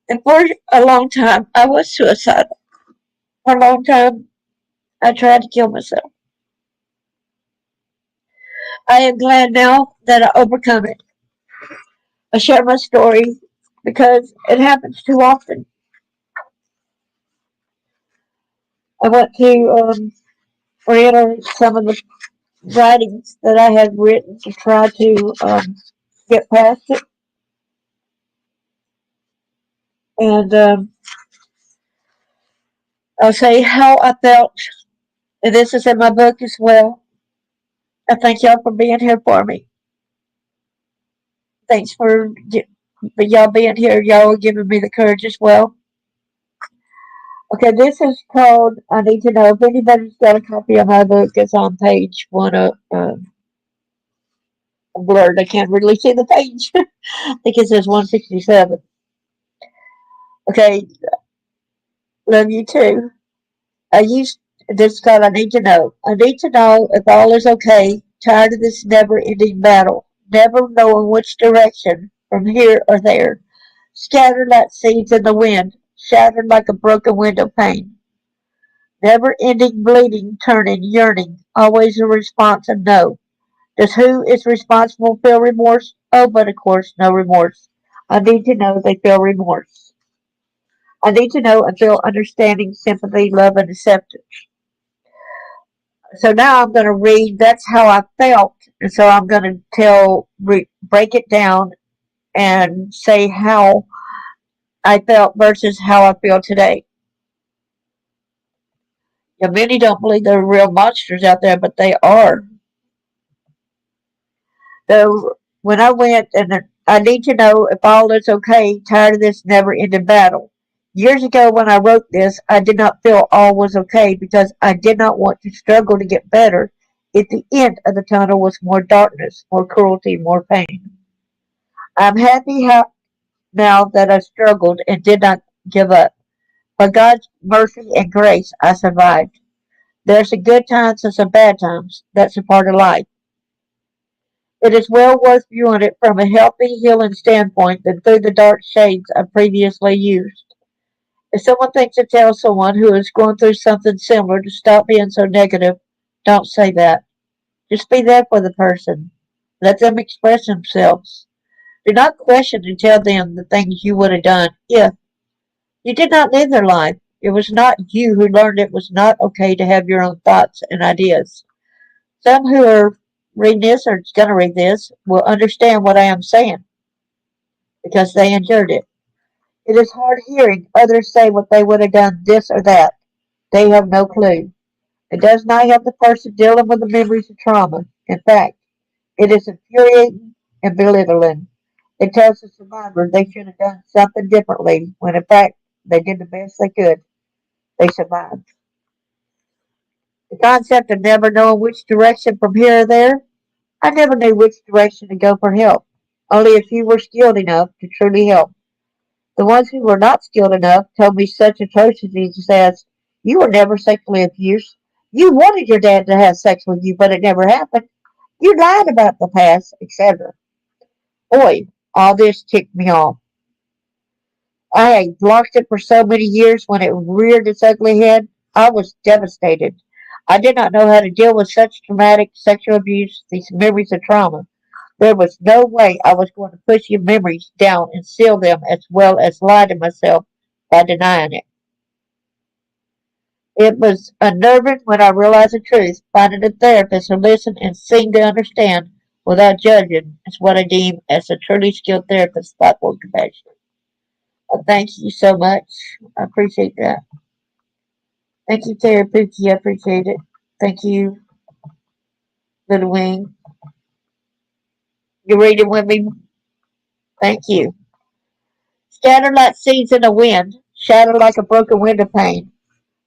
And for a long time, I was suicidal. For a long time, I tried to kill myself. I am glad now that I overcome it. I share my story because it happens too often. I want to reiterate some of the writings that I have written to try to get past it. And I'll say how I felt. And this is in my book as well. I thank y'all for being here for me. Thanks for y'all being here. Y'all are giving me the courage as well. Okay, this is called I Need to Know. If anybody's got a copy of my book, it's on page one of blurred. I can't really see the page. I think it says 167. Okay, love you too. I used this called I need to know. I need to know if all is okay. Tired of this never ending battle. Never knowing which direction, from here or there. Scattered like seeds in the wind. Shattered like a broken window pane. Never ending bleeding, turning, yearning. Always a response of no. Does who is responsible feel remorse? Oh, but of course, no remorse. I need to know they feel remorse. I need to know and feel understanding, sympathy, love, and acceptance. So now I'm going to read. That's how I felt, and so I'm going to break it down and say how I felt versus how I feel today. Now, many don't believe there are real monsters out there, but they are. So when I went and I need to know if all is okay, tired of this never ending battle. Years ago when I wrote this, I did not feel all was okay because I did not want to struggle to get better if the end of the tunnel was more darkness, more cruelty, more pain. I'm happy now that I struggled and did not give up. By God's mercy and grace, I survived. There's some good times and some bad times. That's a part of life. It is well worth viewing it from a healthy, healing standpoint than through the dark shades I previously used. If someone thinks to tell someone who is going through something similar to stop being so negative, don't say that. Just be there for the person. Let them express themselves. Do not question and tell them the things you would have done if you did not live their life. It was not you who learned it was not okay to have your own thoughts and ideas. Some who are reading this or going to read this will understand what I am saying because they endured it. It is hard hearing others say what they would have done this or that. They have no clue. It does not help the person dealing with the memories of trauma. In fact, it is infuriating and belittling. It tells the survivor they should have done something differently when in fact they did the best they could. They survived. The concept of never knowing which direction from here or there, I never knew which direction to go for help. Only a few were skilled enough to truly help. The ones who were not skilled enough told me such atrocities as, "You were never sexually abused. You wanted your dad to have sex with you, but it never happened. You lied about the past," etc. Boy, all this ticked me off. I had blocked it for so many years when it reared its ugly head. I was devastated. I did not know how to deal with such traumatic sexual abuse, these memories of trauma. There was no way I was going to push your memories down and seal them as well as lie to myself by denying it. It was unnerving when I realized the truth. Finding a therapist who listened and seemed to understand without judging is what I deem as a truly skilled therapist thoughtful compassion. Well, thank you so much. I appreciate that. Thank you, Therapeutic. I appreciate it. Thank you, Little Wing. You reading with me? Thank you. Scattered like seeds in the wind, shattered like a broken window pane.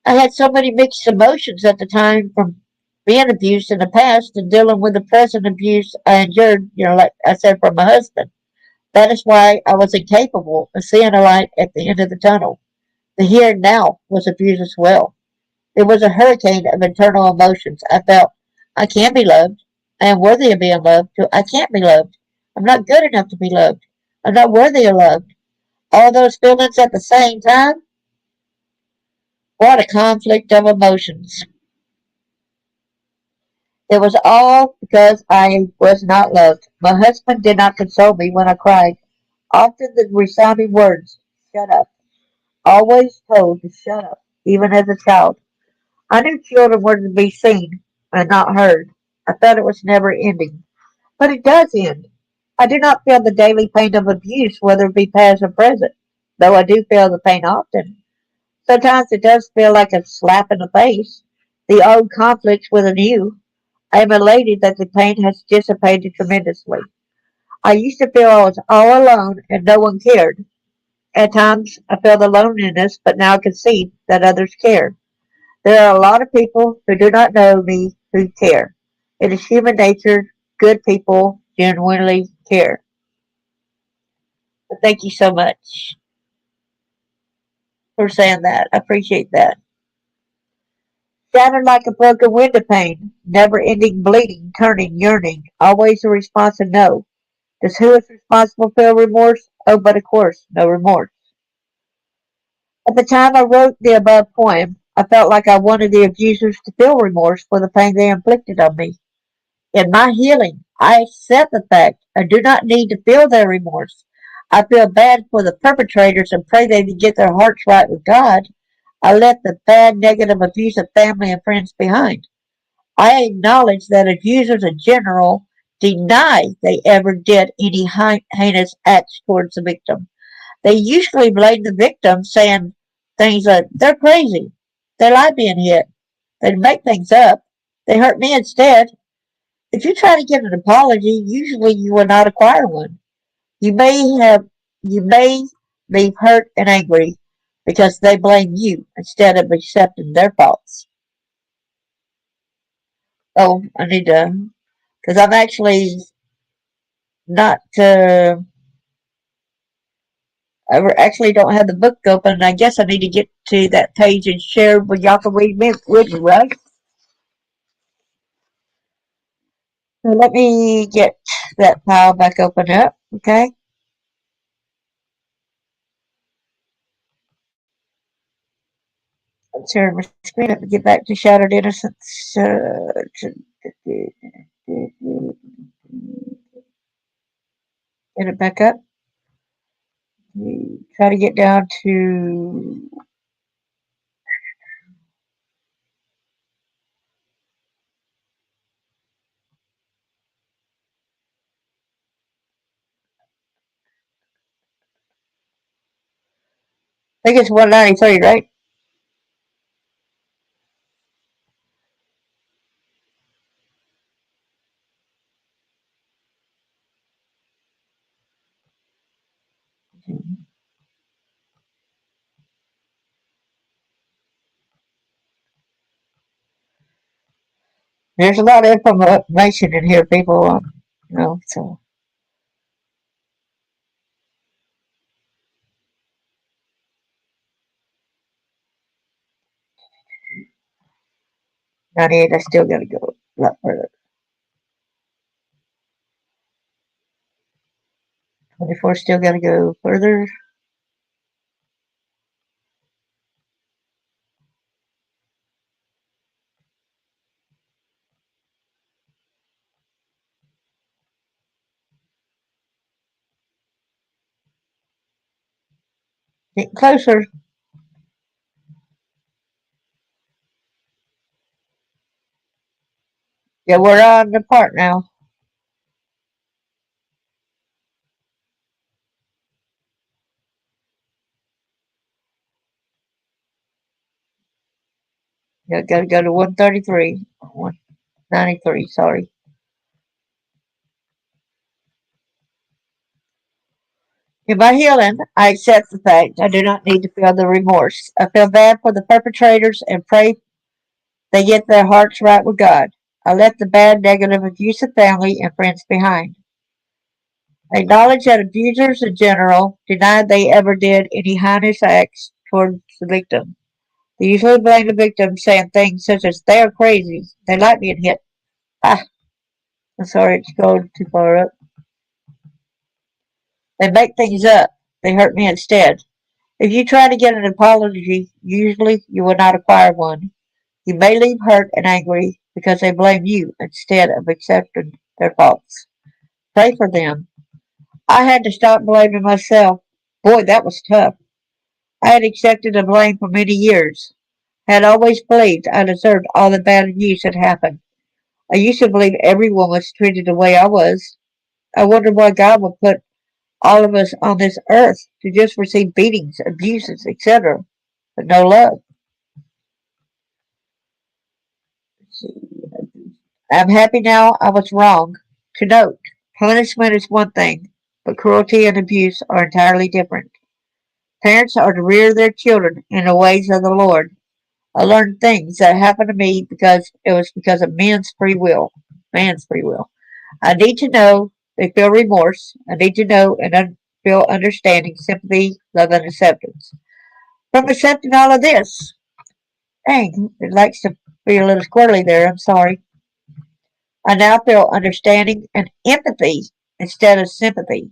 I had so many mixed emotions at the time from being abused in the past and dealing with the present abuse I endured, like I said, from my husband. That is why I was incapable of seeing a light at the end of the tunnel. The here and now was abused as well. It was a hurricane of internal emotions. I felt I can be loved. I am worthy of being loved. I can't be loved. I'm not good enough to be loved. I'm not worthy of love. All those feelings at the same time. What a conflict of emotions. It was all because I was not loved. My husband did not console me when I cried. Often the resounding words, "Shut up." Always told to shut up, even as a child. I knew children were to be seen and not heard. I thought it was never ending. But it does end. I do not feel the daily pain of abuse, whether it be past or present, though I do feel the pain often. Sometimes it does feel like a slap in the face. The old conflicts with a new. I am elated that the pain has dissipated tremendously. I used to feel I was all alone and no one cared. At times I feel the loneliness, but now I can see that others care. There are a lot of people who do not know me who care. It is human nature. Good people genuinely care. But thank you so much. for saying that. I appreciate that. Sounded like a broken window pane, never ending bleeding, turning, yearning, always a response of no. Does who is responsible feel remorse? Oh, but of course, no remorse. At the time I wrote the above poem, I felt like I wanted the abusers to feel remorse for the pain they inflicted on me. In my healing, I accept the fact I do not need to feel their remorse. I feel bad for the perpetrators and pray they get their hearts right with God. I left the bad, negative, abusive family and friends behind. I acknowledge that abusers in general deny they ever did any heinous acts towards the victim. They usually blame the victim, saying things like, they're crazy, they like being hit, they make things up, they hurt me instead. If you try to get an apology, usually you will not acquire one. You may have you may leave hurt and angry because they blame you instead of accepting their faults. Oh, I need to, because I'm actually not. I actually don't have the book open, and I guess I need to get to that page and share with y'all can read with me, right? So let me get that file back open up, okay? Let's share my screen. Let me get back to Shattered Innocence. Get it back up. Try to get down to. I think it's 193, right? There's a lot of information in here, people. So 98. I still got to go a lot further. 24 still got to go further. Get closer. Yeah, we're on the part now. Yeah, got to go to 133. 193, sorry. In my healing, I accept the fact I do not need to feel the remorse. I feel bad for the perpetrators and pray they get their hearts right with God. I left the bad, negative, abusive family and friends behind. I acknowledge that abusers in general deny they ever did any heinous acts towards the victim. They usually blame the victim, saying things such as, they are crazy, they like being hit. Ah, I'm sorry, it's going too far up. They make things up, they hurt me instead. If you try to get an apology, usually you will not acquire one. You may leave hurt and angry because they blame you instead of accepting their faults. Pray for them. I had to stop blaming myself. Boy, that was tough. I had accepted the blame for many years. I had always believed I deserved all the bad abuse that happened. I used to believe everyone was treated the way I was. I wondered why God would put all of us on this earth to just receive beatings, abuses, etc., but no love. I'm happy now I was wrong. To note, punishment is one thing, but cruelty and abuse are entirely different. Parents are to rear their children in the ways of the Lord. I learned things that happened to me because it was because of men's free will. Man's free will. I need to know they feel remorse. I need to know and feel understanding, sympathy, love, and acceptance. from accepting all of this. Dang, it likes to be a little squirrely there. I'm sorry. I now feel understanding and empathy instead of sympathy,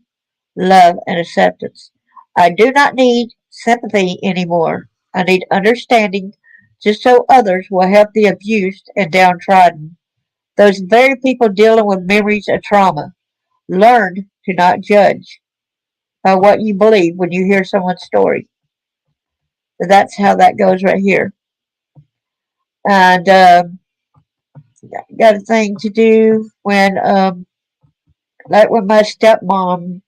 love, and acceptance. I do not need sympathy anymore. I need understanding just so others will help the abused and downtrodden. Those very people dealing with memories of trauma. Learn to not judge by what you believe when you hear someone's story. So that's how that goes right here. And got a thing to do when, like when my stepmom.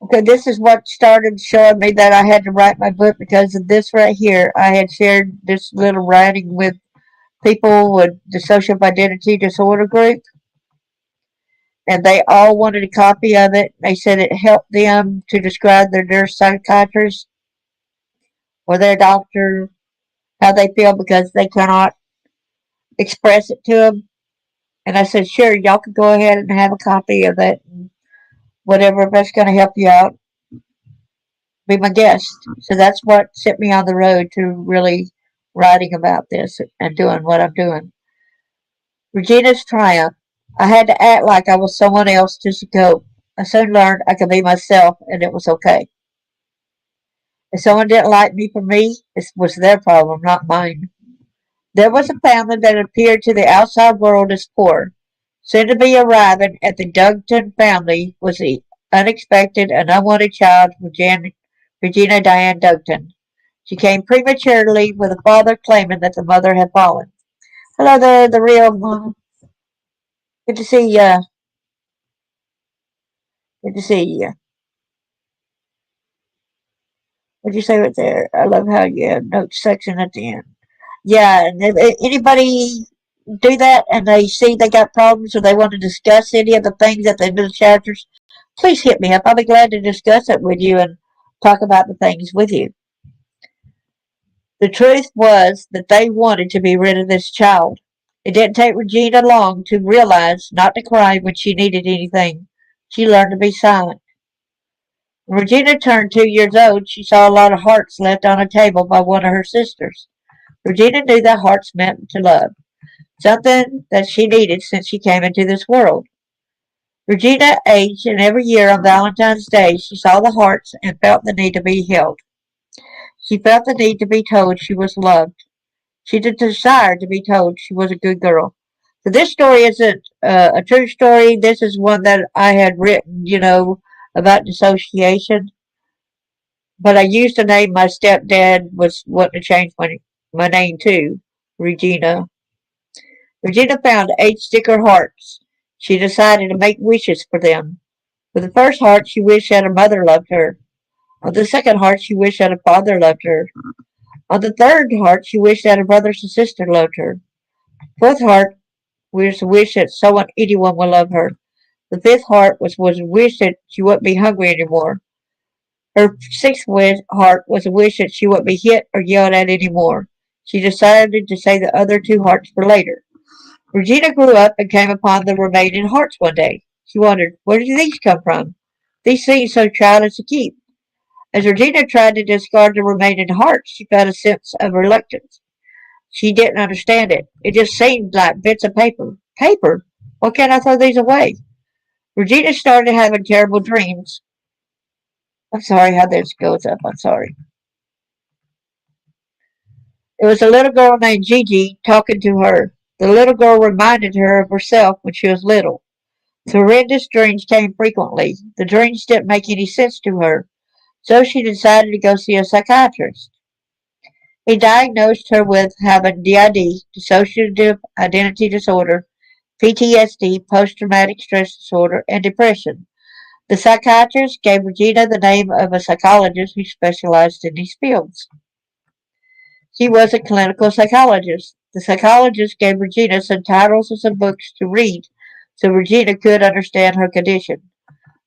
Okay, this is what started showing me that I had to write my book because of this right here. I had shared this little writing with people with the social identity disorder group, and they all wanted a copy of it. They said it helped them to describe their psychiatrist or their doctor how they feel because they cannot express it to them. And I said, sure, y'all can go ahead and have a copy of it. And whatever, if that's going to help you out, be my guest. So that's what set me on the road to really writing about this and doing what I'm doing. Regina's triumph. I had to act like I was someone else to cope. I soon learned I could be myself and it was okay. If someone didn't like me for me, it was their problem, not mine. There was a family that appeared to the outside world as poor. Soon to be arriving at the Dugton family was the unexpected and unwanted child, Regina Diane Dugton. She came prematurely with a father claiming that the mother had fallen. Hello there, the real mom. Good to see ya. Good to see ya. What'd you say right there? I love how you have note section at the end. Yeah, and if anybody do that and they see they got problems or they want to discuss any of the things at the end of the chapters, please hit me up. I'll be glad to discuss it with you and talk about the things with you. The truth was that they wanted to be rid of this child. It didn't take Regina long to realize not to cry when she needed anything. She learned to be silent. When Regina turned 2 years old, she saw a lot of hearts left on a table by one of her sisters. Regina knew that hearts meant to love, something that she needed since she came into this world. Regina aged, and every year on Valentine's Day she saw the hearts and felt the need to be held. She felt the need to be told she was loved. She desired to be told she was a good girl. So this story isn't a true story. This is one that I had written, about dissociation. But I used the name my stepdad was wanting to change my name to, Regina. Regina found 8 sticker hearts. She decided to make wishes for them. For the first heart, she wished that her mother loved her. On the second heart, she wished that her father loved her. On the third heart, she wished that her brothers and sister loved her. Fourth heart was a wish that anyone would love her. The fifth heart was a wish that she wouldn't be hungry anymore. Her heart was a wish that she wouldn't be hit or yelled at anymore. She decided to say the other 2 hearts for later. Regina grew up and came upon the remaining hearts one day. She wondered, where did these come from? These seemed so childish to keep. As Regina tried to discard the remaining hearts, she felt a sense of reluctance. She didn't understand it. It just seemed like bits of paper. Paper? Why can't I throw these away? Regina started having terrible dreams. I'm sorry how this goes up. I'm sorry. It was a little girl named Gigi talking to her. The little girl reminded her of herself when she was little. The horrendous dreams came frequently. The dreams didn't make any sense to her, so she decided to go see a psychiatrist. He diagnosed her with having DID, dissociative identity disorder, PTSD, post-traumatic stress disorder, and depression. The psychiatrist gave Regina the name of a psychologist who specialized in these fields. She was a clinical psychologist. The psychologist gave Regina some titles of some books to read so Regina could understand her condition.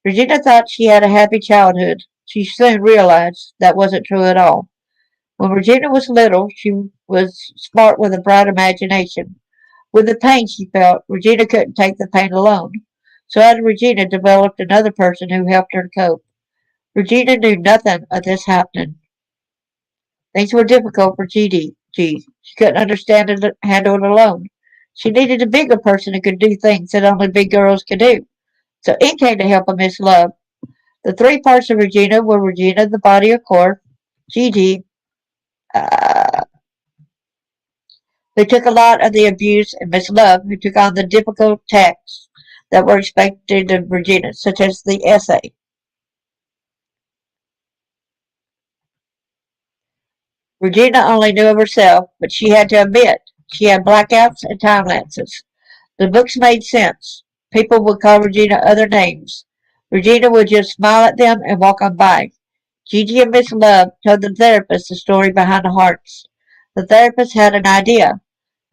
Regina thought she had a happy childhood. She soon realized that wasn't true at all. When Regina was little, she was smart with a bright imagination. With the pain she felt, Regina couldn't take the pain alone. So out of Regina developed another person who helped her cope. Regina knew nothing of this happening. Things were difficult for Gigi. She couldn't understand it, handle it alone. She needed a bigger person who could do things that only big girls could do. So in came to help Miss Love. The three parts of Regina were Regina, the body of core, Gigi, uh, who took a lot of the abuse, and Miss Love, who took on the difficult tasks that were expected of Regina, such as the essay. Regina only knew of herself, but she had to admit she had blackouts and time lapses. The books made sense. People would call Regina other names. Regina would just smile at them and walk on by. Gigi and Miss Love told the therapist the story behind the hearts. The therapist had an idea.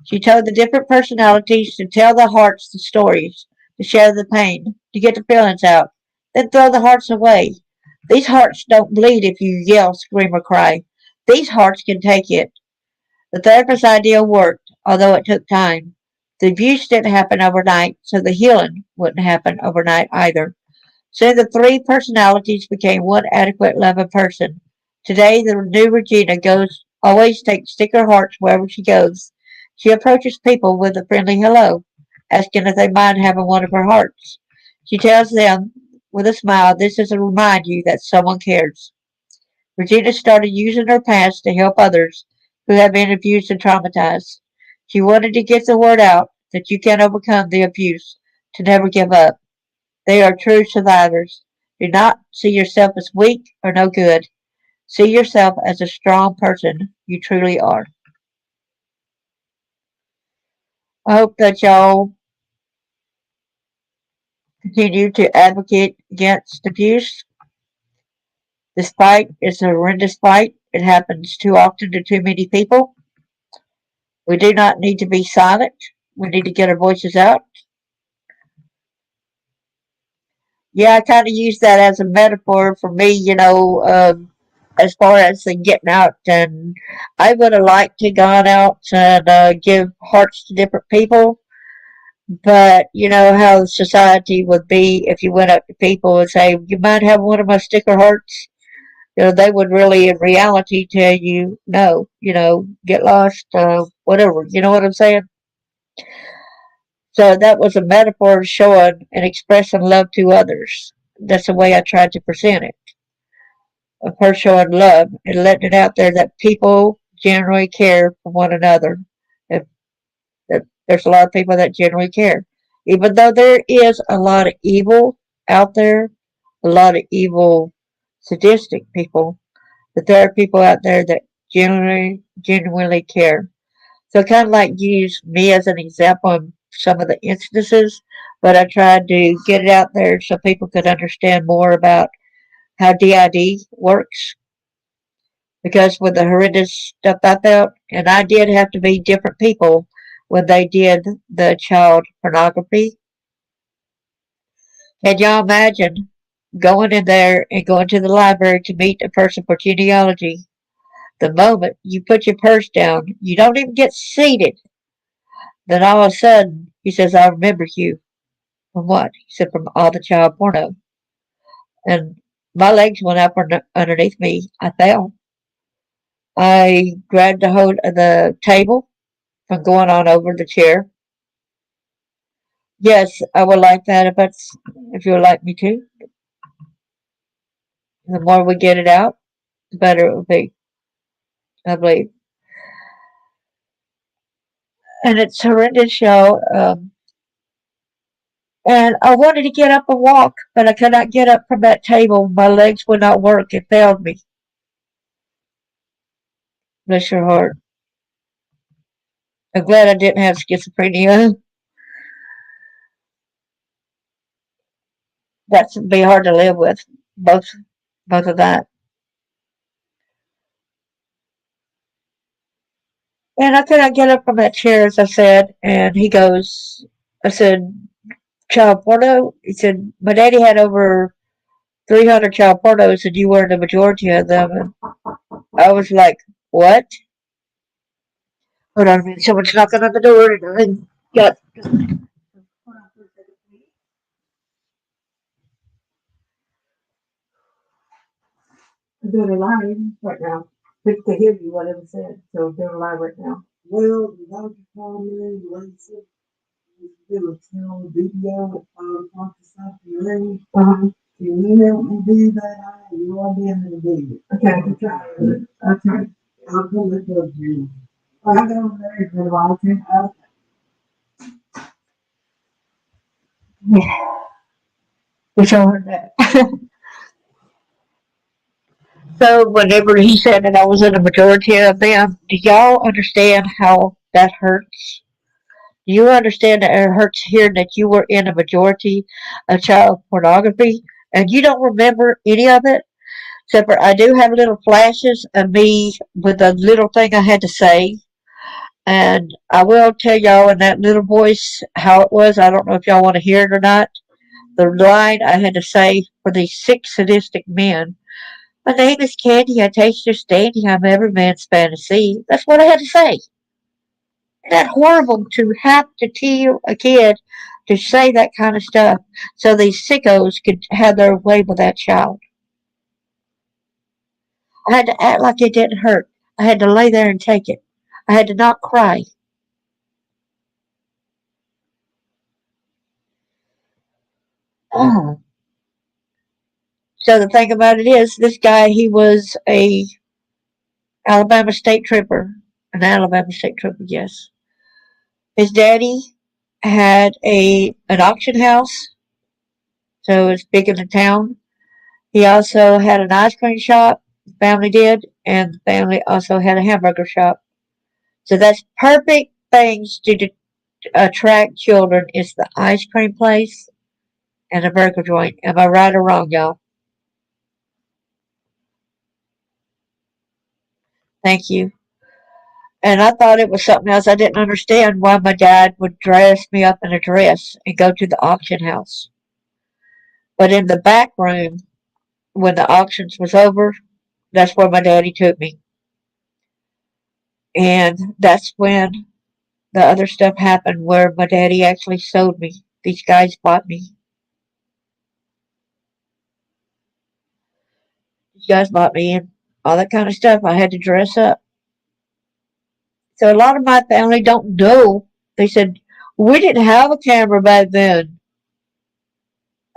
She told the different personalities to tell the hearts the stories, to share the pain, to get the feelings out, then throw the hearts away. These hearts don't bleed if you yell, scream, or cry. These hearts can take it. The therapist's idea worked, although it took time. The abuse didn't happen overnight, so the healing wouldn't happen overnight either. Soon the three personalities became one adequate, loving person. Today, the new Regina always takes sticker hearts wherever she goes. She approaches people with a friendly hello, asking if they mind having one of her hearts. She tells them with a smile, this is to remind you that someone cares. Regina started using her past to help others who have been abused and traumatized. She wanted to get the word out that you can overcome the abuse, to never give up. They are true survivors. Do not see yourself as weak or no good. See yourself as a strong person you truly are. I hope that y'all continue to advocate against abuse. This fight is a horrendous fight. It happens too often to too many people. We do not need to be silent. We need to get our voices out. Yeah, I kind of use that as a metaphor for me, as far as the getting out. And I would have liked to gone out and give hearts to different people. But you know how society would be if you went up to people and say, "You might have one of my sticker hearts." They would really, in reality, tell you, "No, get lost, whatever." You know what I'm saying? So that was a metaphor showing and expressing love to others. That's the way I tried to present it. Of her showing love and letting it out there that people generally care for one another. If, if there's a lot of people that generally care. Even though there is a lot of evil out there, a lot of evil, sadistic people, but there are people out there that genuinely care. So I kind of like use me as an example of some of the instances, but I tried to get it out there so people could understand more about how DID works. Because with the horrendous stuff I felt, and I did have to be different people when they did the child pornography. Can y'all imagine going in there and going to the library to meet a person for genealogy? The moment you put your purse down, you don't even get seated. Then all of a sudden, he says, I remember you. From what? He said, from all the child porno. And my legs went up underneath me. I fell. I grabbed a hold of the table from going on over the chair. Yes, I would like that if you would like me to. The more we get it out, the better it will be, I believe. And it's horrendous, y'all. And I wanted to get up and walk, but I could not get up from that table. My legs would not work. It failed me. Bless your heart. I'm glad I didn't have schizophrenia. That's be hard to live with. Both, both of that. And I could not get up from that chair, as I said. And he goes, I said, child porno? He said, my daddy had over 300 child pornos, and you were the majority of them. And I was like, what? Hold on a minute. Someone's knocking on the door. And I got. They're alive right now. They can hear you, whatever said. So they're alive right now. Well, the doctor called me, Lisa. They were telling video at 5 o'clock this afternoon. Can you help me do that? I have no idea how to do it. Okay, I'm trying. Okay. I'll come look up you. I go there for a while. Yeah, we all heard that. So whenever he said that I was in the majority of them, do y'all understand how that hurts? Do you understand that it hurts hearing that you were in a majority of child pornography and you don't remember any of it? Except for I do have little flashes of me with a little thing I had to say. And I will tell y'all in that little voice how it was. I don't know if y'all want to hear it or not. The line I had to say for these 6 sadistic men. My name is Candy. I taste your standing. I'm every man's fantasy. That's what I had to say. Isn't that horrible to have to tell a kid to say that kind of stuff so these sickos could have their way with that child? I had to act like it didn't hurt. I had to lay there and take it. I had to not cry. Oh. So the thing about it is, this guy, he was a Alabama state trooper. An Alabama state trooper, yes. His daddy had an auction house, so it's big in the town. He also had an ice cream shop, the family did, and the family also had a hamburger shop. So that's perfect things to attract children is the ice cream place and the burger joint. Am I right or wrong, y'all? Thank you. And I thought it was something else. I didn't understand why my dad would dress me up in a dress and go to the auction house. But in the back room, when the auctions was over, that's where my daddy took me. And that's when the other stuff happened where my daddy actually sold me. These guys bought me. These guys bought me and all that kind of stuff. I had to dress up. So a lot of my family don't know. They said, we didn't have a camera back then.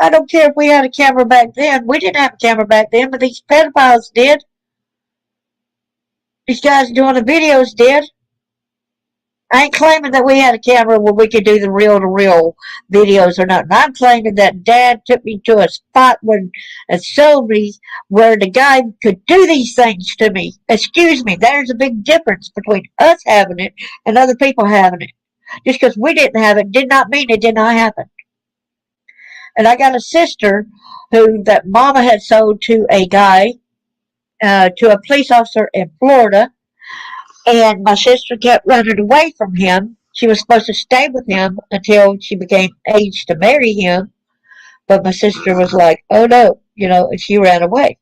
I don't care if we had a camera back then. We didn't have a camera back then, but these pedophiles did. These guys doing the videos did. I ain't claiming that we had a camera where we could do the reel to reel videos or nothing. I'm claiming that Dad took me to a spot when and showed me where the guy could do these things to me. Excuse me, there's a big difference between us having it and other people having it. Just because we didn't have it did not mean it did not happen. And I got a sister who that mama had sold to a guy, to a police officer in Florida, and my sister kept running away from him. She was supposed to stay with him until she became age to marry him, but my sister was like, "Oh no," and she ran away.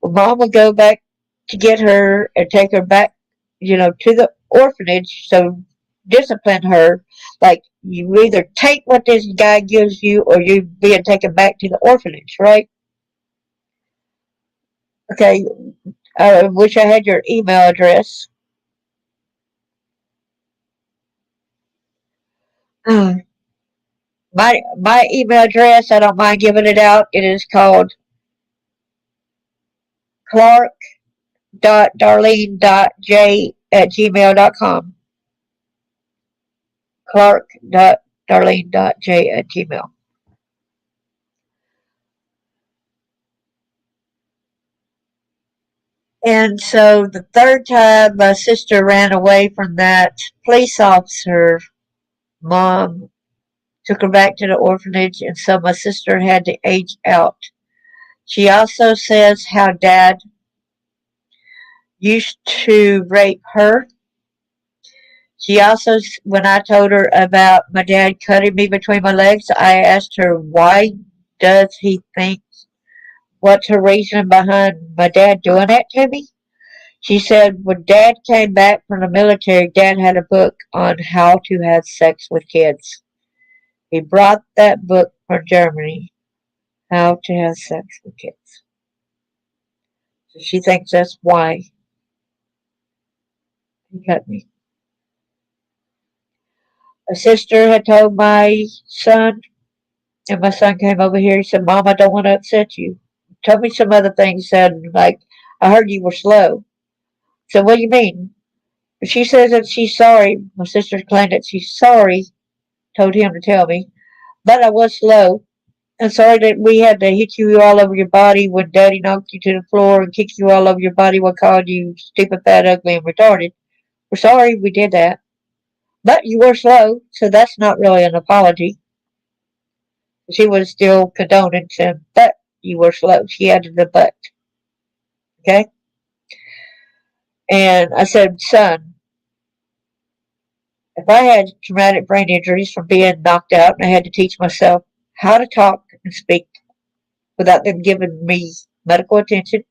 Well, Mom would go back to get her and take her back, to the orphanage. So discipline her, like you either take what this guy gives you, or you being taken back to the orphanage, right? Okay, I wish I had your email address. My email address, I don't mind giving it out. It is called clark.darlene.j@gmail.com. clark.darlene.j@gmail. And so the third time my sister ran away from that police officer, Mom took her back to the orphanage, and so my sister had to age out. She also says how Dad used to rape her. She also, when I told her about my dad cutting me between my legs, I asked her, why does he think, what's her reason behind my dad doing that to me? She said, when Dad came back from the military, Dad had a book on how to have sex with kids. He brought that book from Germany, How to Have Sex with Kids. She thinks that's why he cut me. A sister had told my son, and my son came over here. He said, Mom, I don't want to upset you. Told me some other things, said, like, I heard you were slow. So what do you mean? She says that she's sorry. My sister claimed that she's sorry, told him to tell me. But I was slow. I'm sorry that we had to hit you all over your body when Daddy knocked you to the floor and kicked you all over your body while calling you stupid, fat, ugly, and retarded. We're sorry we did that. But you were slow, so that's not really an apology. She was still condoning, saying, but you were slow. She added the but. Okay? And I said, son, if I had traumatic brain injuries from being knocked out and I had to teach myself how to talk and speak without them giving me medical attention,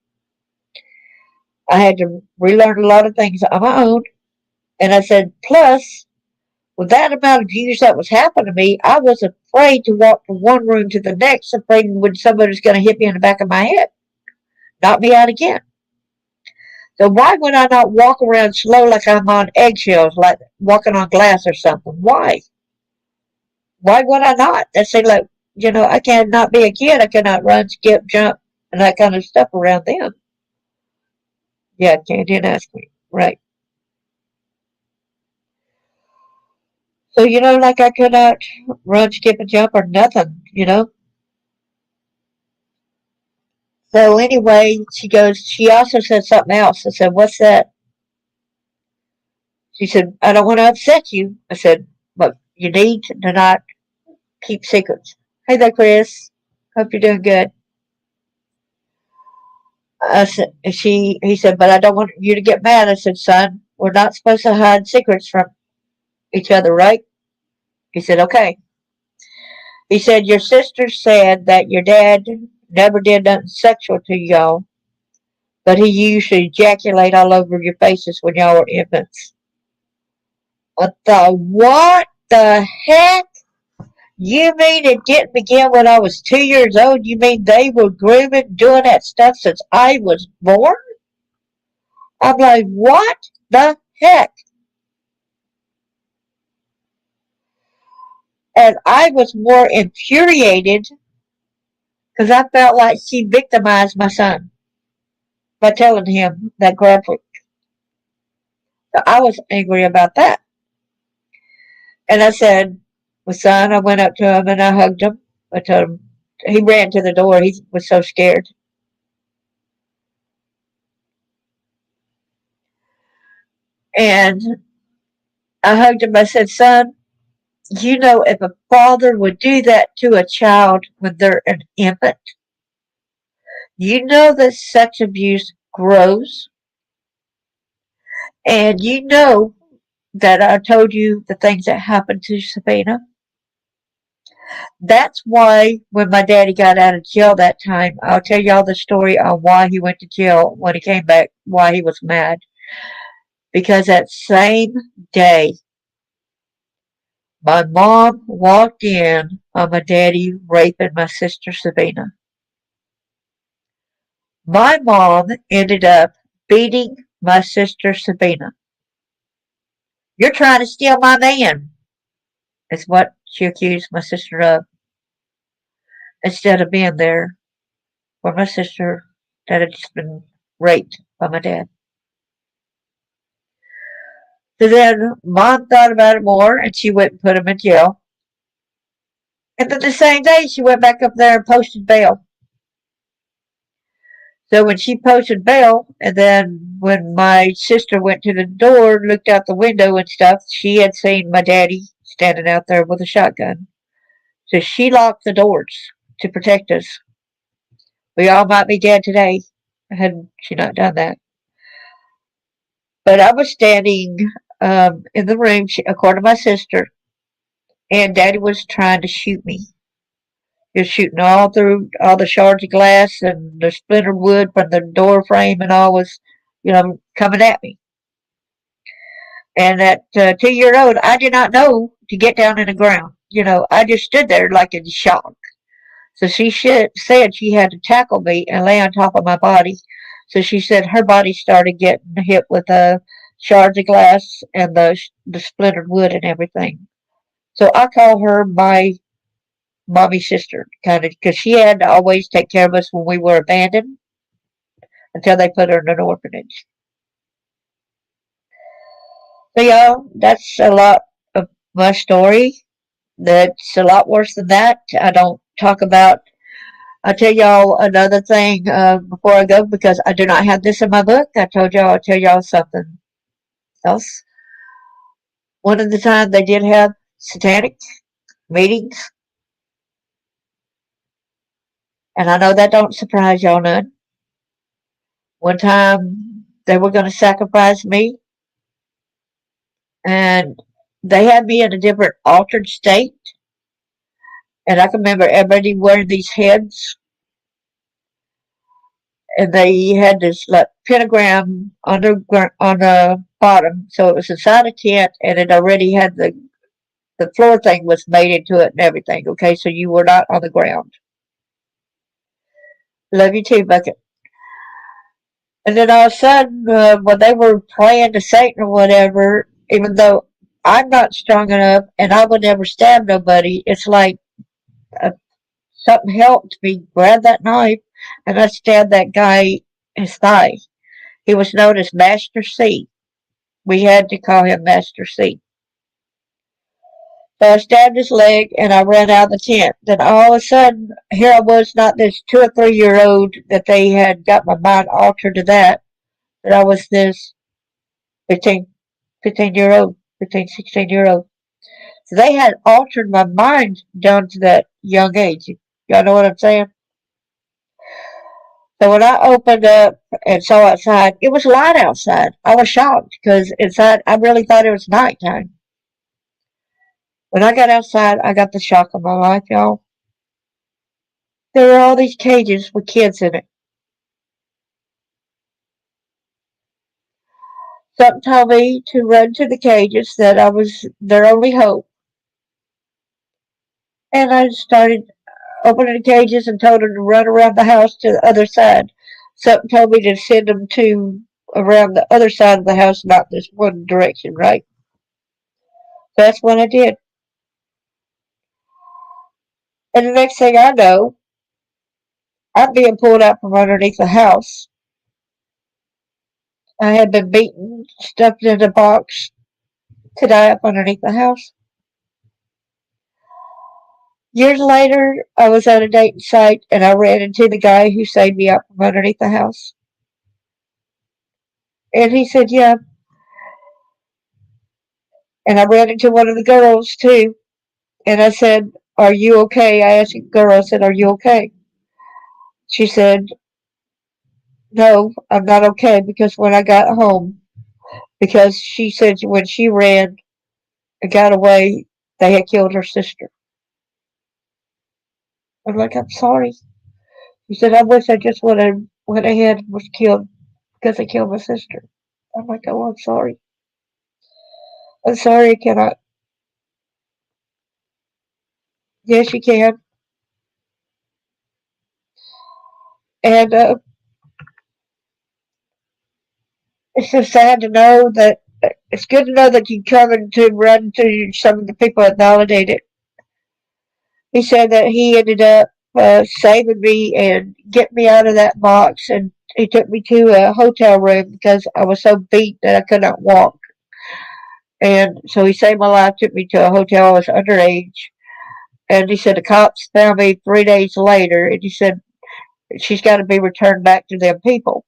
I had to relearn a lot of things on my own. And I said, plus, with that amount of abuse that was happening to me, I was afraid to walk from one room to the next, afraid when somebody was going to hit me in the back of my head, knock me out again. So why would I not walk around slow like I'm on eggshells, like walking on glass or something? Why? Why would I not? They say, like, I cannot be a kid. I cannot run, skip, jump, and that kind of stuff around them. Yeah, didn't ask me. Right. So, like I could not run, skip, and jump or nothing. So anyway, she also said something else. I said, what's that? She said, I don't want to upset you. I said, but you need to not keep secrets. Hey there, Chris. Hope you're doing good. He said, but I don't want you to get mad. I said, son, we're not supposed to hide secrets from each other, right? He said, okay. He said, your sister said that your dad never did nothing sexual to y'all, but he used to ejaculate all over your faces when y'all were infants. What the heck? You mean it didn't begin when I was 2 years old? You mean they were grooming, doing that stuff since I was born? I'm like, what the heck? And I was more infuriated because I felt like she victimized my son by telling him that graphic. So I was angry about that. And I said, my son, I went up to him and I hugged him. I told him, he ran to the door. He was so scared. And I hugged him. I said, son, if a father would do that to a child when they're an infant, that sex abuse grows. And that I told you the things that happened to Sabina. That's why when my daddy got out of jail that time, I'll tell y'all the story on why he went to jail when he came back, why he was mad. Because that same day, my mom walked in on my daddy raping my sister Sabina. My mom ended up beating my sister Sabina. You're trying to steal my man, is what she accused my sister of, instead of being there for my sister that had just been raped by my dad. So then mom thought about it more and she went and put him in jail. And then the same day she went back up there and posted bail. So when she posted bail, and then when my sister went to the door, looked out the window and stuff, she had seen my daddy standing out there with a shotgun. So she locked the doors to protect us. We all might be dead today had she not done that. But I was standing in the room, according to my sister, and Daddy was trying to shoot me. He was shooting all through all the shards of glass and the splintered wood from the door frame and all was, coming at me. And at 2 years old, I did not know to get down in the ground. I just stood there like in shock. So she said she had to tackle me and lay on top of my body So she said her body started getting hit with shards of glass and the splintered wood and everything. So I call her my mommy sister, kind of, because she had to always take care of us when we were abandoned until they put her in an orphanage. So, y'all, that's a lot of my story. That's a lot worse than that. I don't talk about. I'll tell y'all another thing before I go because I do not have this in my book. I told y'all I'll tell y'all something else. One of the times they did have satanic meetings, and I know that don't surprise y'all none. One time they were going to sacrifice me, and they had me in a different altered state. And I can remember everybody wearing these heads, and they had this like pentagram on the bottom, so it was inside a tent, and it already had the floor thing was made into it and everything. Okay, so you were not on the ground. Love you too, Bucket. And then all of a sudden, when they were praying to Satan or whatever, even though I'm not strong enough and I would never stab nobody, it's like uh, something helped me grab that knife and I stabbed that guy in his thigh. He was known as Master C. We had to call him Master C. So I stabbed his leg and I ran out of the tent. Then all of a sudden, here I was, not this 2 or 3 year old that they had got my mind altered to that, but I was this 15, 15-year old, 15, 16-year old. So they had altered my mind down to that young age. Y'all know what I'm saying? So when I opened up and saw outside, it was light outside. I was shocked because inside I really thought it was nighttime. When I got outside, I got the shock of my life, y'all. There were all these cages with kids in it. Something told me to run to the cages, that I was their only hope. And I started opening the cages and told them to run around the house to the other side. Something told me to send them to around the other side of the house, not this one direction, right? So that's what I did. And the next thing I know, I'm being pulled out from underneath the house. I had been beaten, stuffed in a box to die up underneath the house. Years later, I was at a dating site and I ran into the guy who saved me out from underneath the house. And he said, yeah. And I ran into one of the girls too. And I said, are you okay? I asked the girl, I said, are you okay? She said, no, I'm not okay, because when I got home, because she said when she ran and got away, they had killed her sister. I'm like, I'm sorry. She said, I wish I just would have went ahead and was killed because they killed my sister. I'm like, oh, I'm sorry. I'm sorry, I cannot. Yes, you can. And it's so sad to know that it's good to know that you come and to run to some of the people that validated. He said that he ended up saving me and getting me out of that box, and he took me to a hotel room because I was so beat that I could not walk. And so he saved my life, took me to a hotel. I was underage. And he said the cops found me 3 days later, and he said she's got to be returned back to them people.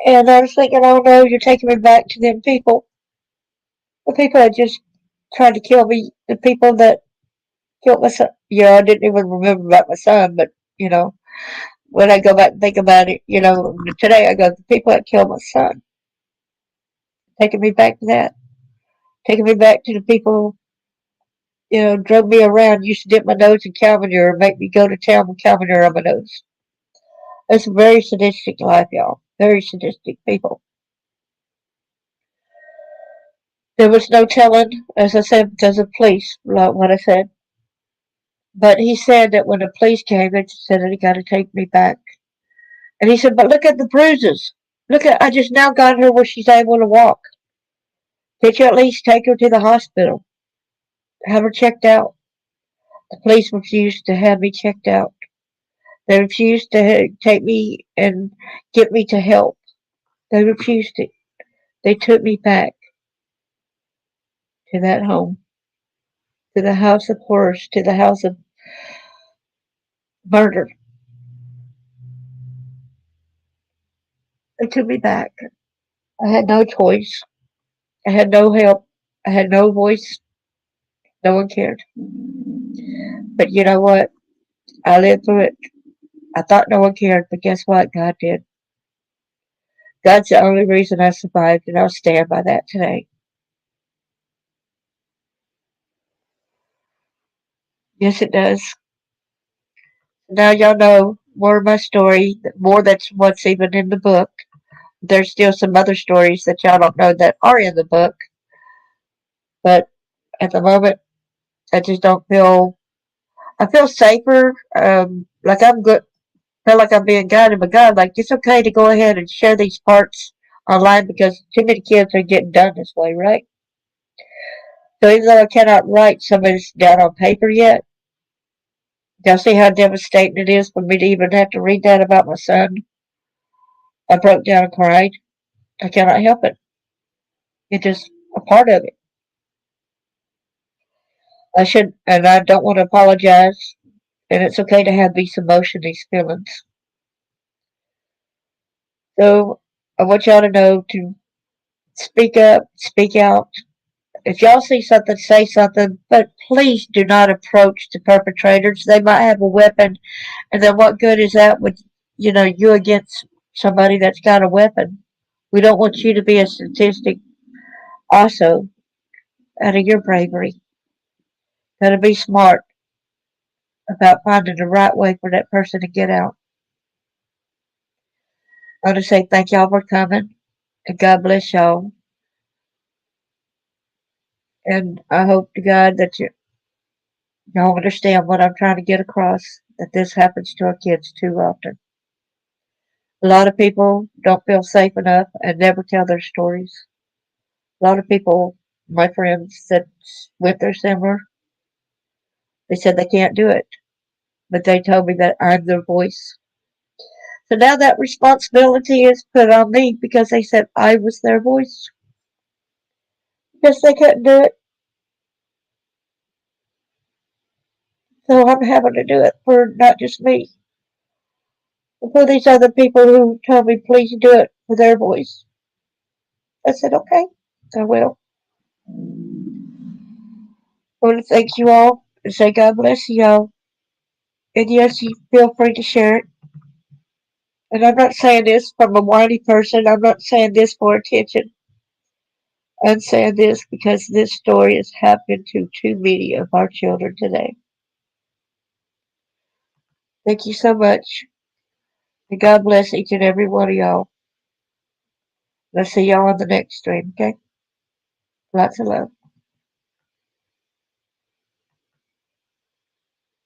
And I was thinking, oh no, you're taking me back to them people. The people that just tried to kill me, the people that killed my son. I didn't even remember about my son, but, when I go back and think about it, today I go, the people that killed my son, taking me back to that, taking me back to the people, drug me around, used to dip my nose in cow manure, make me go to town with cow manure on my nose. It's a very sadistic life, y'all. Very sadistic people. There was no telling, as I said, because of police, like what I said. But he said that when the police came, they said that he got to take me back. And he said, but look at the bruises. Look at, I just now got her where she's able to walk. Did you at least take her to the hospital? Have her checked out? The police refused to have me checked out. They refused to take me and get me to help. They refused it. They took me back to that home, to the house of horrors, to the house of murder. They took me back. I had no choice. I had no help. I had no voice. No one cared. But you know what? I lived through it. I thought no one cared, but guess what? God did. God's the only reason I survived, and I'll stand by that today. Yes, it does. Now y'all know more of my story, more that's what's even in the book. There's still some other stories that y'all don't know that are in the book, but at the moment, I just don't feel. I feel safer. Like I'm good. Feel like I'm being guided by God. Like it's okay to go ahead and share these parts online because too many kids are getting done this way, right? So even though I cannot write some of this down on paper yet, y'all see how devastating it is for me to even have to read that about my son. I broke down and cried. I cannot help it. It's just a part of it. I should, and I don't want to apologize. And it's okay to have these emotions, these feelings. So I want y'all to know to speak up, speak out. If y'all see something, say something. But please do not approach the perpetrators. They might have a weapon, and then what good is that with you against somebody that's got a weapon? We don't want you to be a statistic. Also, out of your bravery, gotta be smart about finding the right way for that person to get out. I want to say thank y'all for coming, and God bless y'all. And I hope to God that y'all understand what I'm trying to get across. That this happens to our kids too often. A lot of people don't feel safe enough and never tell their stories. A lot of people, my friends that went through similar, they said they can't do it, but they told me that I'm their voice. So now that responsibility is put on me because they said I was their voice. Because they couldn't do it, so I'm having to do it for not just me, but for these other people who told me please do it for their voice. I said okay, I will. I want to thank you all and say God bless you all. And yes, you feel free to share it. And I'm not saying this from a whiny person. I'm not saying this for attention. I'm saying this because this story has happened to too many of our children today. Thank you so much. And God bless each and every one of y'all. And I'll see y'all on the next stream, okay? Lots of love.